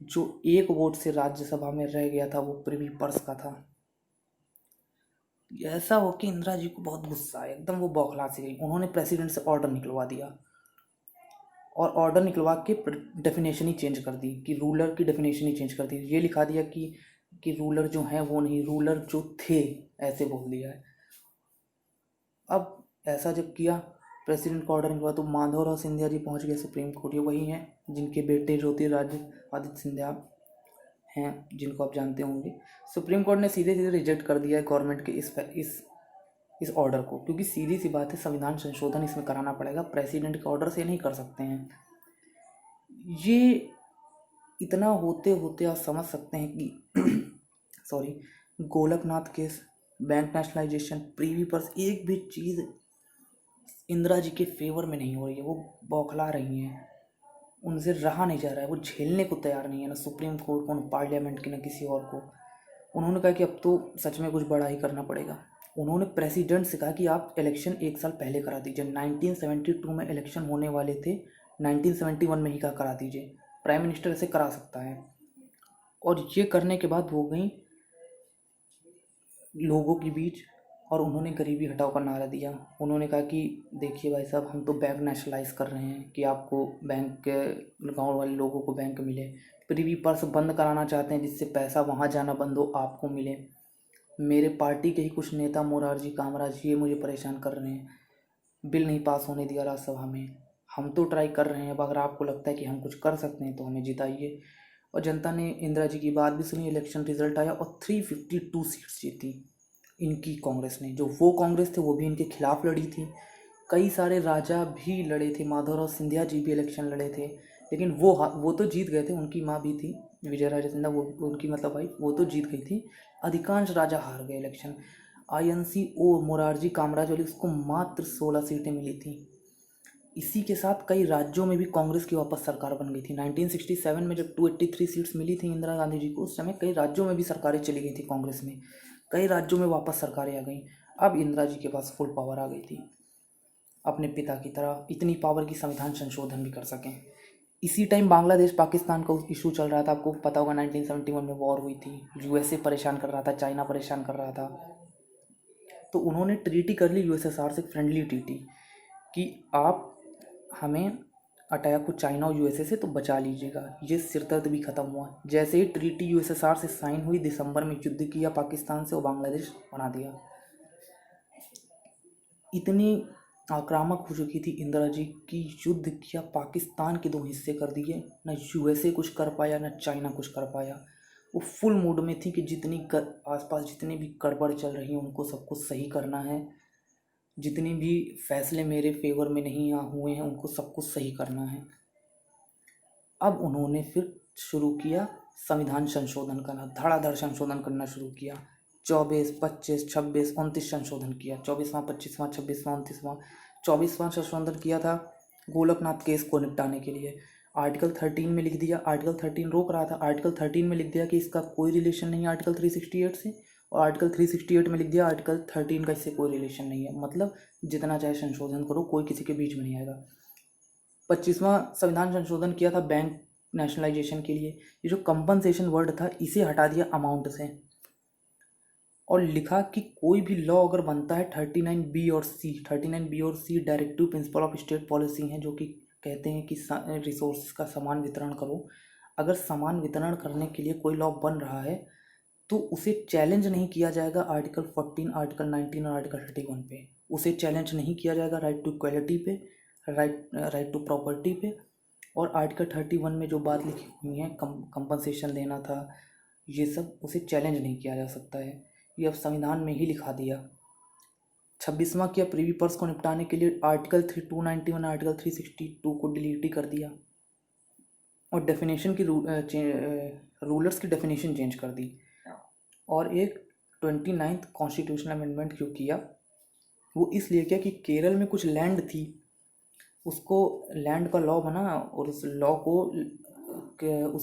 जो एक वोट से राज्यसभा में रह गया था वो प्रिवी पर्स का था। ऐसा हो कि इंदिरा जी को बहुत गुस्सा आया, एकदम वो बौखला सी गई। उन्होंने प्रेसिडेंट से ऑर्डर निकलवा दिया और ऑर्डर निकलवा के डेफिनेशन ही चेंज कर दी, कि रूलर की डेफिनेशन ही चेंज कर दी। ये लिखा दिया कि रूलर जो हैं वो नहीं, रूलर जो थे, ऐसे बोल दिया है। अब ऐसा जब किया, प्रेसिडेंट का ऑर्डर निकलवा, तो माधवराव सिंधिया जी पहुंच गए सुप्रीम कोर्ट। ये वही हैं जिनके बेटे ज्योतिरादित्य सिंधिया हैं, जिनको आप जानते होंगे। सुप्रीम कोर्ट ने सीधे सीधे रिजेक्ट कर दिया है गवर्नमेंट के इस ऑर्डर को, क्योंकि सीधी सी बात है संविधान संशोधन इसमें कराना पड़ेगा, प्रेसिडेंट के ऑर्डर से नहीं कर सकते हैं। ये इतना होते होते आप समझ सकते हैं कि sorry, Golaknath case, bank nationalisation, Privi purse, एक भी चीज़ इंदिरा जी के फेवर में नहीं हो रही है। वो बौखला रही हैं, उनसे रहा नहीं जा रहा है, वो झेलने को तैयार नहीं है, ना सुप्रीम कोर्ट को, ना पार्लियामेंट की, ना किसी और को। उन्होंने कहा कि अब तो सच में कुछ बड़ा ही करना पड़ेगा। उन्होंने प्रेसिडेंट से कहा कि आप इलेक्शन 1 साल पहले करा दीजिए। 1972 में इलेक्शन होने वाले थे, 1971 में ही करा दीजिए, प्राइम मिनिस्टर ऐसे करा सकता है। और ये करने के बाद वो गई लोगों के बीच और उन्होंने गरीबी हटाओ का नारा दिया। उन्होंने कहा कि देखिए भाई साहब, हम तो बैंक नेशनलाइज कर रहे हैं कि आपको बैंक के, गाँव वाले लोगों को बैंक मिले। प्रीवी पर्स बंद कराना चाहते हैं जिससे पैसा वहाँ जाना बंद हो, आपको मिले। मेरे पार्टी के ही कुछ नेता मोरारजी कामराज, ये मुझे परेशान कर रहे हैं, बिल नहीं पास होने दिया राज्यसभा में। हम तो ट्राई कर रहे हैं, अब अगर आपको लगता है कि हम कुछ कर सकते हैं तो हमें जिताइए। और जनता ने इंदिरा जी की बात भी सुनी, इलेक्शन रिजल्ट आया और 352 सीट्स जीती इनकी कांग्रेस ने। जो वो कांग्रेस थे वो भी इनके खिलाफ लड़ी थी, कई सारे राजा भी लड़े थे, माधवराव सिंधिया जी भी इलेक्शन लड़े थे, लेकिन वो तो जीत गए थे। उनकी माँ भी थी विजय राजे सिंधिया, वो उनकी मतलब भाई, वो तो जीत गई थी। अधिकांश राजा हार गए इलेक्शन। INC मोरारजी कामराज वाली, उसको मात्र 16 सीटें मिली थी। इसी के साथ कई राज्यों में भी कांग्रेस की वापस सरकार बन गई थी। 1967 में जब 283 सीट्स मिली थी इंदिरा गांधी जी को, उस समय कई राज्यों में भी सरकारें चली गई थी कांग्रेस में, कई राज्यों में वापस सरकारें आ गई। अब इंदिरा जी के पास फुल पावर आ गई थी, अपने पिता की तरह इतनी पावर की संविधान संशोधन भी कर सकें। इसी टाइम बांग्लादेश पाकिस्तान का इशू चल रहा था, आपको पता होगा 1971 में वॉर हुई थी। USA परेशान कर रहा था, चाइना परेशान कर रहा था, तो उन्होंने ट्रीटी कर ली USSR से, फ्रेंडली ट्रीटी, कि आप हमें अटैक को चाइना और USA से तो बचा लीजिएगा। ये सिरदर्द भी ख़त्म हुआ। जैसे ही ट्रीटी USSR से साइन हुई, दिसंबर में युद्ध किया पाकिस्तान से और बांग्लादेश बना दिया। इतनी आक्रामक हो चुकी थी इंदिरा जी की युद्ध किया, पाकिस्तान के 2 हिस्से कर दिए, न USA कुछ कर पाया न चाइना कुछ कर पाया। वो फुल मूड में थी कि आसपास जितनी भी गड़बड़ चल रही है उनको सब कुछ सही करना है, जितने भी फैसले मेरे फेवर में नहीं हुए हैं उनको सब कुछ सही करना है। अब उन्होंने फिर शुरू किया संविधान संशोधन करना, धड़ाधड़ संशोधन करना शुरू किया। 24, 25, 26, 29 संशोधन किया। 24वां, 25वां, 26वां, 29वां। 24वां संशोधन किया था गोलकनाथ केस को निपटाने के लिए। आर्टिकल 13 में लिख दिया, आर्टिकल 13 रोक रहा था, आर्टिकल 13 में लिख दिया कि इसका कोई रिलेशन नहीं है आर्टिकल 368 से, और आर्टिकल 368 में लिख दिया आर्टिकल 13 का इससे कोई रिलेशन नहीं है। मतलब जितना चाहे संशोधन करो, कोई किसी के बीच में नहीं आएगा। 25वां संविधान संशोधन किया था बैंक नेशनलाइजेशन के लिए। ये जो कंपनसेशन वर्ड था इसे हटा दिया अमाउंट से और लिखा कि कोई भी लॉ अगर बनता है 39B और C directive principle of state policy हैं, जो कि कहते हैं कि रिसोर्स का समान वितरण करो। अगर समान वितरण करने के लिए कोई लॉ बन रहा है तो उसे चैलेंज नहीं किया जाएगा आर्टिकल 14, आर्टिकल 19 और आर्टिकल 31 पे। उसे चैलेंज नहीं किया जाएगा राइट टू इक्वलिटी पे, राइट टू प्रॉपर्टी पे। और आर्टिकल 31 में जो बात लिखी हुई है कंपनसेशन देना था, ये सब उसे चैलेंज नहीं किया जा सकता है। ये अब संविधान में ही लिखा दिया। 26वां किया प्रीवी पर्स को निपटाने के लिए आर्टिकल 291 आर्टिकल 362 को डिलीट ही कर दिया और डेफिनेशन की रूलर्स की डेफिनेशन चेंज कर दी। और एक 29th कॉन्स्टिट्यूशनल अमेंडमेंट क्यों किया? वो इसलिए किया कि केरल में कुछ लैंड थी, उसको लैंड का लॉ बना और उस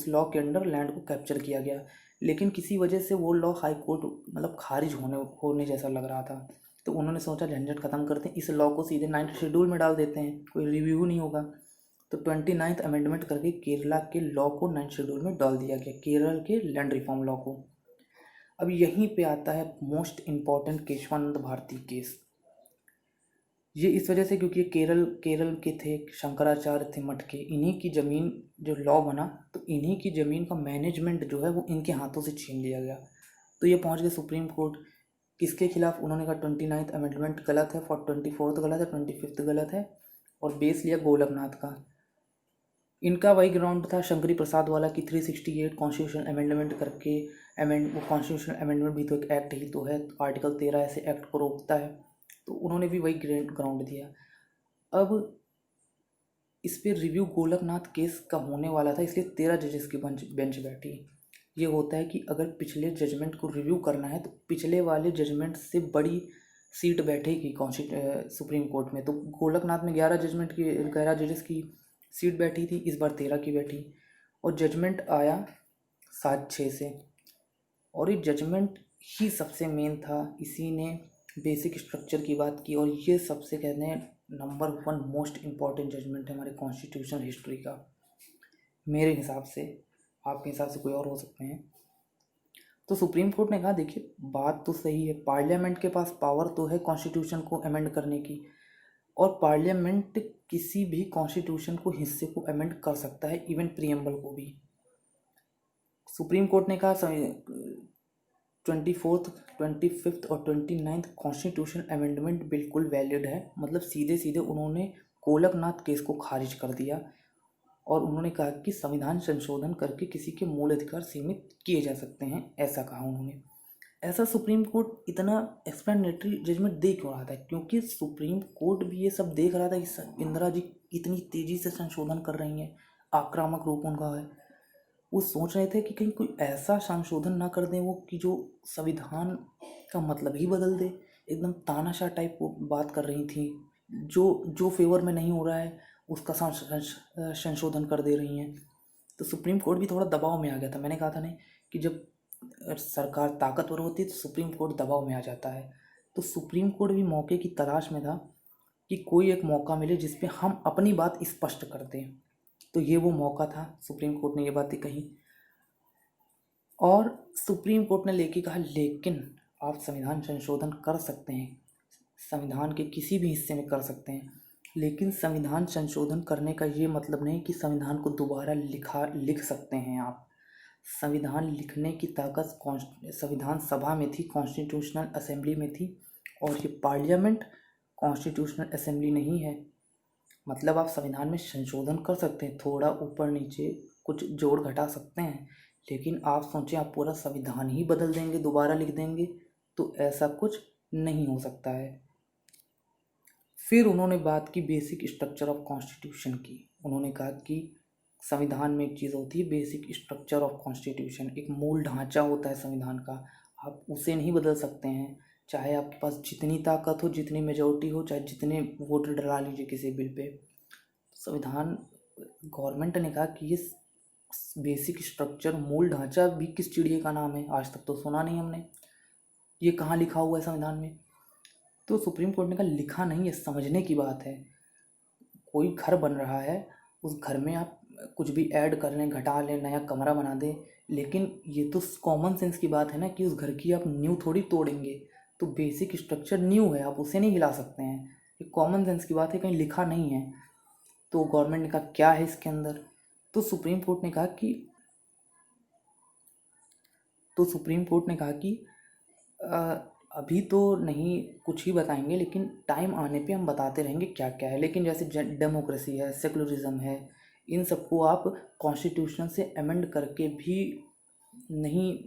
लॉ के अंडर लैंड को कैप्चर किया गया, लेकिन किसी वजह से वो लॉ हाई कोर्ट मतलब खारिज होने जैसा लग रहा था। तो उन्होंने सोचा झंझट ख़त्म करते हैं, इस लॉ को सीधे 9th शेड्यूल में डाल देते हैं, कोई रिव्यू नहीं होगा। तो 29th अमेंडमेंट करके केरला के लॉ को 9th शेड्यूल में डाल दिया गया, केरल के लैंड रिफॉर्म लॉ को। अब यहीं पे आता है most important Keshavananda Bharati case. ये इस वजह से क्योंकि केरल के थे, शंकराचार्य थे मठ के, इन्हीं की ज़मीन जो लॉ बना तो इन्हीं की ज़मीन का मैनेजमेंट जो है वो इनके हाथों से छीन लिया गया। तो ये पहुंच गए सुप्रीम कोर्ट। किसके खिलाफ? उन्होंने कहा 29th अमेंडमेंट गलत है, 24th गलत है, 25th गलत है और बेस लिया गोलकनाथ का। इनका वही ग्राउंड था शंकरी प्रसाद वाला कि 368 कॉन्स्टिट्यूशन अमेंडमेंट करके वो कॉन्स्टिट्यूशन अमेंडमेंट भी तो एक एक्ट ही तो है, आर्टिकल 13 ऐसे एक्ट को रोकता है। तो उन्होंने भी वही ग्राउंड दिया। अब इस पर रिव्यू गोलकनाथ केस का होने वाला था, इसलिए 13 जजेस की बेंच बैठी। ये होता है कि अगर पिछले जजमेंट को रिव्यू करना है तो पिछले वाले जजमेंट से बड़ी सीट बैठेगी सुप्रीम कोर्ट में। तो गोलकनाथ में 11 जजेस की सीट बैठी थी, इस बार 13 की बैठी और जजमेंट आया 7-6 से। और ये जजमेंट ही सबसे मेन था, इसी ने बेसिक स्ट्रक्चर की बात की और ये सबसे कहते हैं नंबर 1 मोस्ट इम्पॉर्टेंट जजमेंट है हमारे कॉन्स्टिट्यूशन हिस्ट्री का, मेरे हिसाब से। आपके हिसाब से कोई और हो सकते हैं। तो सुप्रीम कोर्ट ने कहा देखिए बात तो सही है, पार्लियामेंट के पास पावर तो है कॉन्स्टिट्यूशन को अमेंड करने की, और पार्लियामेंट किसी भी कॉन्स्टिट्यूशन को हिस्से को अमेंड कर सकता है, इवन प्रीएम्बल को भी। सुप्रीम कोर्ट ने कहा 24th, 25th और 29th कॉन्स्टिट्यूशन अमेंडमेंट बिल्कुल वैलिड है। मतलब सीधे सीधे उन्होंने गोलकनाथ केस को खारिज कर दिया और उन्होंने कहा कि संविधान संशोधन करके किसी के मूल अधिकार सीमित किए जा सकते हैं, ऐसा कहा उन्होंने। ऐसा सुप्रीम कोर्ट इतना एक्सप्लेनेटरी जजमेंट दे क्यों रहा था? क्योंकि सुप्रीम कोर्ट भी ये सब देख रहा था कि इंदिरा जी इतनी तेज़ी से संशोधन कर रही हैं, आक्रामक रूप उनका है। वो सोच रहे थे कि कहीं कोई ऐसा संशोधन ना कर दें वो कि जो संविधान का मतलब ही बदल दे। एकदम तानाशाह टाइप वो बात कर रही थी, जो फेवर में नहीं हो रहा है उसका संशोधन कर दे रही हैं। तो सुप्रीम कोर्ट भी थोड़ा दबाव में आ गया था। मैंने कहा था नहीं कि जब सरकार ताकतवर होती है तो सुप्रीम कोर्ट दबाव में आ जाता है। तो सुप्रीम कोर्ट भी मौके की तलाश में था कि कोई एक मौका मिले जिस पे हम अपनी बात स्पष्ट कर दें। तो ये वो मौका था, सुप्रीम कोर्ट ने ये बातें कही और सुप्रीम कोर्ट ने लेके कहा लेकिन आप संविधान संशोधन कर सकते हैं, संविधान के किसी भी हिस्से में कर सकते हैं, लेकिन संविधान संशोधन करने का ये मतलब नहीं कि संविधान को दोबारा लिख सकते हैं आप। संविधान लिखने की ताकत संविधान सभा में थी, कॉन्स्टिट्यूशनल असेंबली में थी, और ये पार्लियामेंट कॉन्स्टिट्यूशनल असेंबली नहीं है। मतलब आप संविधान में संशोधन कर सकते हैं, थोड़ा ऊपर नीचे कुछ जोड़ घटा सकते हैं, लेकिन आप सोचें आप पूरा संविधान ही बदल देंगे, दोबारा लिख देंगे, तो ऐसा कुछ नहीं हो सकता है। फिर उन्होंने बात की बेसिक स्ट्रक्चर ऑफ कॉन्स्टिट्यूशन की। उन्होंने कहा कि संविधान में एक चीज़ होती है बेसिक स्ट्रक्चर ऑफ कॉन्स्टिट्यूशन, एक मूल ढांचा होता है संविधान का, आप उसे नहीं बदल सकते हैं, चाहे आपके पास जितनी ताकत हो, जितनी मेजॉरिटी हो, चाहे जितने वोट डला लीजिए किसी बिल पे। संविधान गवर्नमेंट ने कहा कि ये बेसिक स्ट्रक्चर, मूल ढांचा भी किस चिड़िया का नाम है, आज तक तो सुना नहीं हमने, ये कहाँ लिखा हुआ है संविधान में? तो सुप्रीम कोर्ट ने कहा लिखा नहीं है, समझने की बात है। कोई घर बन रहा है, उस घर में आप कुछ भी ऐड कर लें, घटा लें, नया कमरा बना दें, लेकिन ये तो कॉमन सेंस की बात है ना कि उस घर की आप नींव थोड़ी तोड़ेंगे। तो बेसिक स्ट्रक्चर नींव है, आप उसे नहीं हिला सकते हैं। ये कॉमन सेंस की बात है, कहीं लिखा नहीं है। तो गवर्नमेंट ने कहा क्या है इसके अंदर, तो सुप्रीम कोर्ट ने कहा कि अ, अभी तो नहीं कुछ ही बताएंगे, लेकिन टाइम आने पे हम बताते रहेंगे क्या क्या है। लेकिन जैसे डेमोक्रेसी है, सेकुलरिज्म है, इन सबको आप कॉन्स्टिट्यूशन से अमेंड करके भी नहीं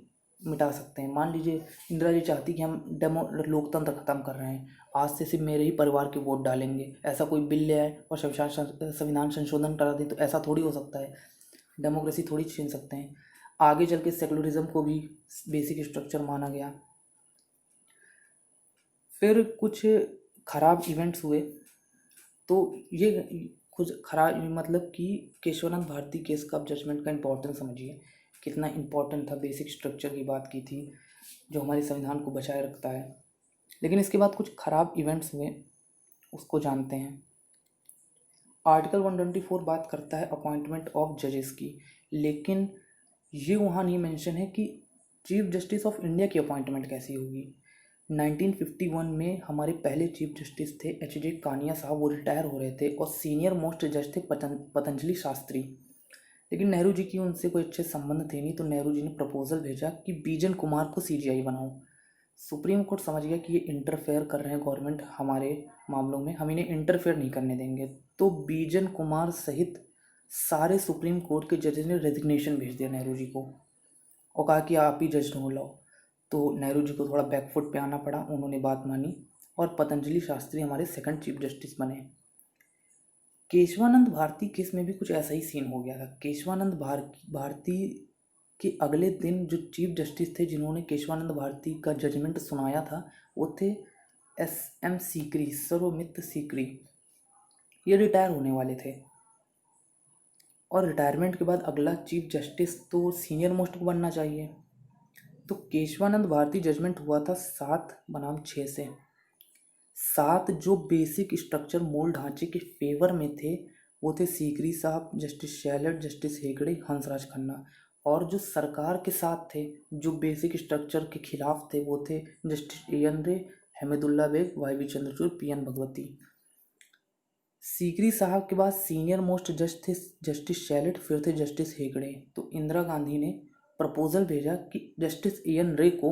मिटा सकते हैं। मान लीजिए इंदिरा जी चाहती कि हम लोकतंत्र ख़त्म कर रहे हैं, आज से सिर्फ मेरे ही परिवार के वोट डालेंगे, ऐसा कोई बिल ले आए और संविधान संशोधन करा दें, तो ऐसा थोड़ी हो सकता है। डेमोक्रेसी थोड़ी छीन सकते हैं। आगे चल के सेकुलरिज्म को भी बेसिक स्ट्रक्चर माना गया। फिर कुछ ख़राब इवेंट्स हुए। तो ये कुछ खराब मतलब कि केशवानंद भारती केस का आप जजमेंट का इम्पोर्टेंस समझिए, कितना इम्पोर्टेंट था। बेसिक स्ट्रक्चर की बात की थी जो हमारे संविधान को बचाए रखता है। लेकिन इसके बाद कुछ ख़राब इवेंट्स हुए, उसको जानते हैं। आर्टिकल 124 बात करता है अपॉइंटमेंट ऑफ जजेस की, लेकिन ये वहाँ नहीं मेंशन है कि चीफ जस्टिस ऑफ इंडिया की अपॉइंटमेंट कैसी होगी। 1951 में हमारे पहले चीफ जस्टिस थे एच जे कानिया साहब, वो रिटायर हो रहे थे और सीनियर मोस्ट जज थे पतंजलि शास्त्री। लेकिन नेहरू जी की उनसे कोई अच्छे संबंध थे नहीं, तो नेहरू जी ने प्रपोजल भेजा कि बीजन कुमार को सीजीआई बनाओ। सुप्रीम कोर्ट समझ गया कि ये इंटरफेयर कर रहे हैं गवर्नमेंट हमारे मामलों में, हम इन्हें इंटरफेयर नहीं करने देंगे। तो बीजन कुमार सहित सारे सुप्रीम कोर्ट के जजेस ने रेजिग्नेशन भेज दिया नेहरू जी को और कहा कि आप ही जज ढूंढ लो। तो नेहरू जी को थोड़ा बैकफुट पे आना पड़ा, उन्होंने बात मानी और पतंजलि शास्त्री हमारे सेकंड चीफ जस्टिस बने। केशवानंद भारती केस में भी कुछ ऐसा ही सीन हो गया था। केशवानंद भारती के अगले दिन जो चीफ जस्टिस थे जिन्होंने केशवानंद भारती का जजमेंट सुनाया था, वो थे SM सीकरी, सर्वमित्र सीकरी। ये रिटायर होने वाले थे और रिटायरमेंट के बाद अगला चीफ जस्टिस तो सीनियर मोस्ट को बनना चाहिए। तो केशवानंद भारती जजमेंट हुआ था 7 बनाम 6 से। 7 जो बेसिक स्ट्रक्चर मूल ढांचे के फेवर में थे वो थे सीकरी साहब, जस्टिस शैलट, जस्टिस हेगड़े, हंसराज खन्ना। और जो सरकार के साथ थे, जो बेसिक स्ट्रक्चर के खिलाफ थे, वो थे justice AN Ray, Hameedullah Beg, YV Chandrachud, PN Bhagwati. Sikri साहब के बाद सीनियर मोस्ट जज थे जस्टिस शैलट, फिर थे जस्टिस हेगड़े। तो इंदिरा गांधी ने प्रपोजल भेजा कि जस्टिस AN रे को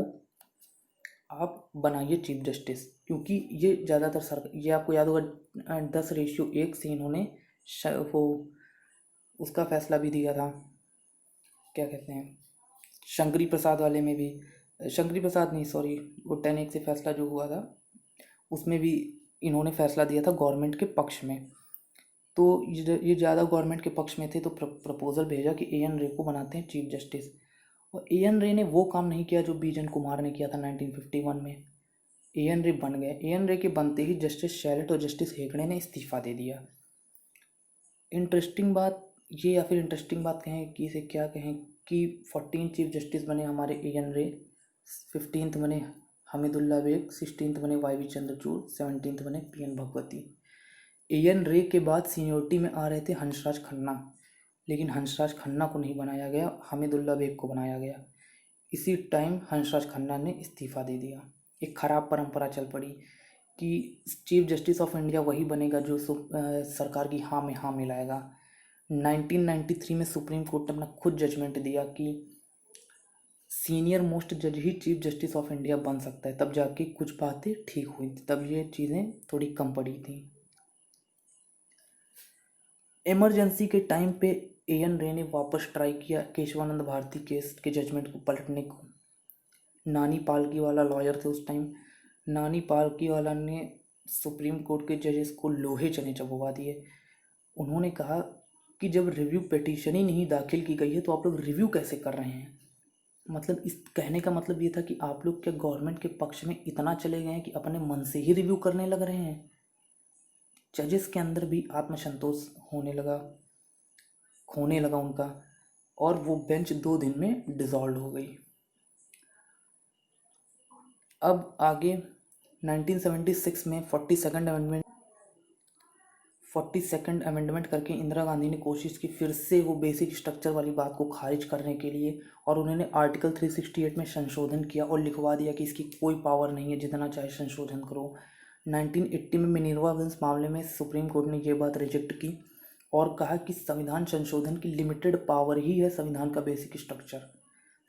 आप बनाइए चीफ जस्टिस, क्योंकि ये ज़्यादातर ये आपको याद होगा 10:1 से इन्होंने वो उसका फैसला भी दिया था, क्या कहते हैं, शंकरी प्रसाद वाले में भी, शंकरी प्रसाद नहीं सॉरी, वो 10:1 से फैसला जो हुआ था उसमें भी इन्होंने फैसला दिया था गवर्नमेंट के पक्ष में। तो ये ज़्यादा गवर्नमेंट के पक्ष में थे, तो प्रपोजल भेजा कि AN रे को बनाते हैं चीफ जस्टिस। और AN रे ने वो काम नहीं किया जो बीजन कुमार ने किया था 1951 में। AN रे बन गए। AN रे के बनते ही जस्टिस शैलट और जस्टिस हेगड़े ने इस्तीफा दे दिया। इंटरेस्टिंग बात ये, या फिर इंटरेस्टिंग बात कहें कि इसे क्या कहें, कि 14 चीफ जस्टिस बने हमारे AN रे, 15th बने हमीदुल्ला बेग, 16th बने YV चंद्रचूड़, 17th बने PN भगवती। AN रे के बाद सीनियोरिटी में आ रहे थे हंसराज खन्ना, लेकिन हंसराज खन्ना को नहीं बनाया गया, हमीदुल्ला बेग को बनाया गया। इसी टाइम हंसराज खन्ना ने इस्तीफा दे दिया। एक खराब परंपरा चल पड़ी कि चीफ जस्टिस ऑफ इंडिया वही बनेगा जो सरकार की हाँ में हाँ मिलाएगा। 1993 में सुप्रीम कोर्ट ने अपना खुद जजमेंट दिया कि सीनियर मोस्ट जज ही चीफ जस्टिस ऑफ इंडिया बन सकता है, तब जाके कुछ बातें ठीक हुई थी, तब ये चीज़ें थोड़ी कम पड़ी थी। इमरजेंसी के टाइम पे AN रे ने वापस ट्राई किया केशवानंद भारती केस के जजमेंट को पलटने को। नानी पालकी वाला लॉयर थे उस टाइम, नानी पालकी वाला ने सुप्रीम कोर्ट के जजेस को लोहे चने चबवा दिए। उन्होंने कहा कि जब रिव्यू पिटीशन ही नहीं दाखिल की गई है तो आप लोग रिव्यू कैसे कर रहे हैं। मतलब इस कहने का मतलब ये था कि आप लोग क्या गवर्नमेंट के पक्ष में इतना चले गए हैं कि अपने मन से ही रिव्यू करने लग रहे हैं। जजेस के अंदर भी आत्मसंतोष खोने लगा उनका, और वो बेंच 2 दिन में डिसॉल्व हो गई। अब आगे 1976 में 42nd अमेंडमेंट करके इंदिरा गांधी ने कोशिश की फिर से वो बेसिक स्ट्रक्चर वाली बात को खारिज करने के लिए, और उन्होंने आर्टिकल 368 में संशोधन किया और लिखवा दिया कि इसकी कोई पावर नहीं है, जितना चाहे संशोधन करो। 1980 में मिनर्वा विल्स मामले में सुप्रीम कोर्ट ने ये बात रिजेक्ट की और कहा कि संविधान संशोधन की लिमिटेड पावर ही है संविधान का बेसिक स्ट्रक्चर।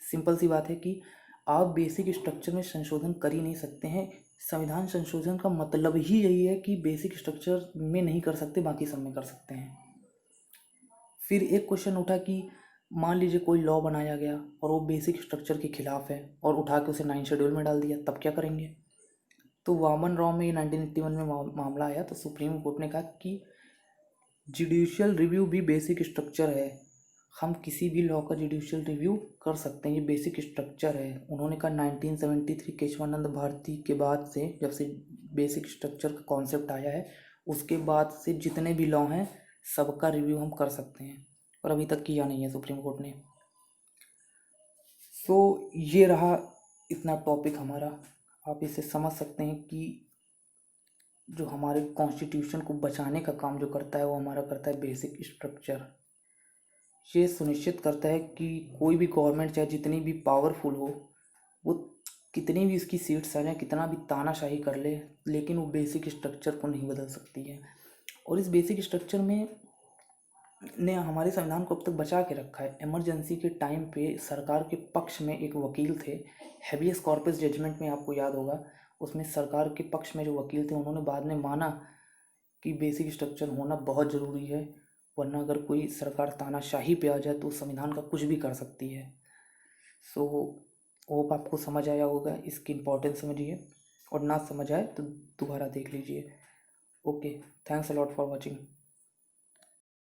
सिंपल सी बात है कि आप बेसिक स्ट्रक्चर में संशोधन कर ही नहीं सकते हैं। संविधान संशोधन का मतलब ही यही है कि बेसिक स्ट्रक्चर में नहीं कर सकते, बाकी सब में कर सकते हैं। फिर एक क्वेश्चन उठा कि मान लीजिए कोई लॉ बनाया गया और वो बेसिक स्ट्रक्चर के खिलाफ है और उठा के उसे 9 शेड्यूल में डाल दिया, तब क्या करेंगे? तो वामन राव में 1981 में मामला आया तो सुप्रीम कोर्ट ने कहा कि जुडिशियल रिव्यू भी बेसिक स्ट्रक्चर है, हम किसी भी लॉ का जुडिशियल रिव्यू कर सकते हैं, ये बेसिक स्ट्रक्चर है। उन्होंने कहा 1973 केशवानंद भारती के बाद से, जब से बेसिक स्ट्रक्चर का कॉन्सेप्ट आया है, उसके बाद से जितने भी लॉ हैं सबका रिव्यू हम कर सकते हैं, और अभी तक किया नहीं है सुप्रीम कोर्ट ने। सो ये रहा इतना टॉपिक हमारा। आप इसे समझ सकते हैं कि जो हमारे कॉन्स्टिट्यूशन को बचाने का काम जो करता है वो हमारा करता है बेसिक स्ट्रक्चर। ये सुनिश्चित करता है कि कोई भी गवर्नमेंट चाहे जितनी भी पावरफुल हो, वो कितनी भी इसकी सीट्स आ जाए, कितना भी तानाशाही कर ले, लेकिन वो बेसिक स्ट्रक्चर को नहीं बदल सकती है। और इस बेसिक स्ट्रक्चर में ने हमारे संविधान को अब तक बचा के रखा है। इमरजेंसी के टाइम पे सरकार के पक्ष में एक वकील थे, हैबियस कॉर्पस जजमेंट में आपको याद होगा, उसमें सरकार के पक्ष में जो वकील थे उन्होंने बाद में माना कि बेसिक स्ट्रक्चर होना बहुत ज़रूरी है, वरना अगर कोई सरकार तानाशाही पे आ जाए तो संविधान का कुछ भी कर सकती है। सो होप आपको समझ आया होगा, इसकी इम्पोर्टेंस समझिए, और ना समझ आए तो दोबारा देख लीजिए। Okay, thanks a lot for watching.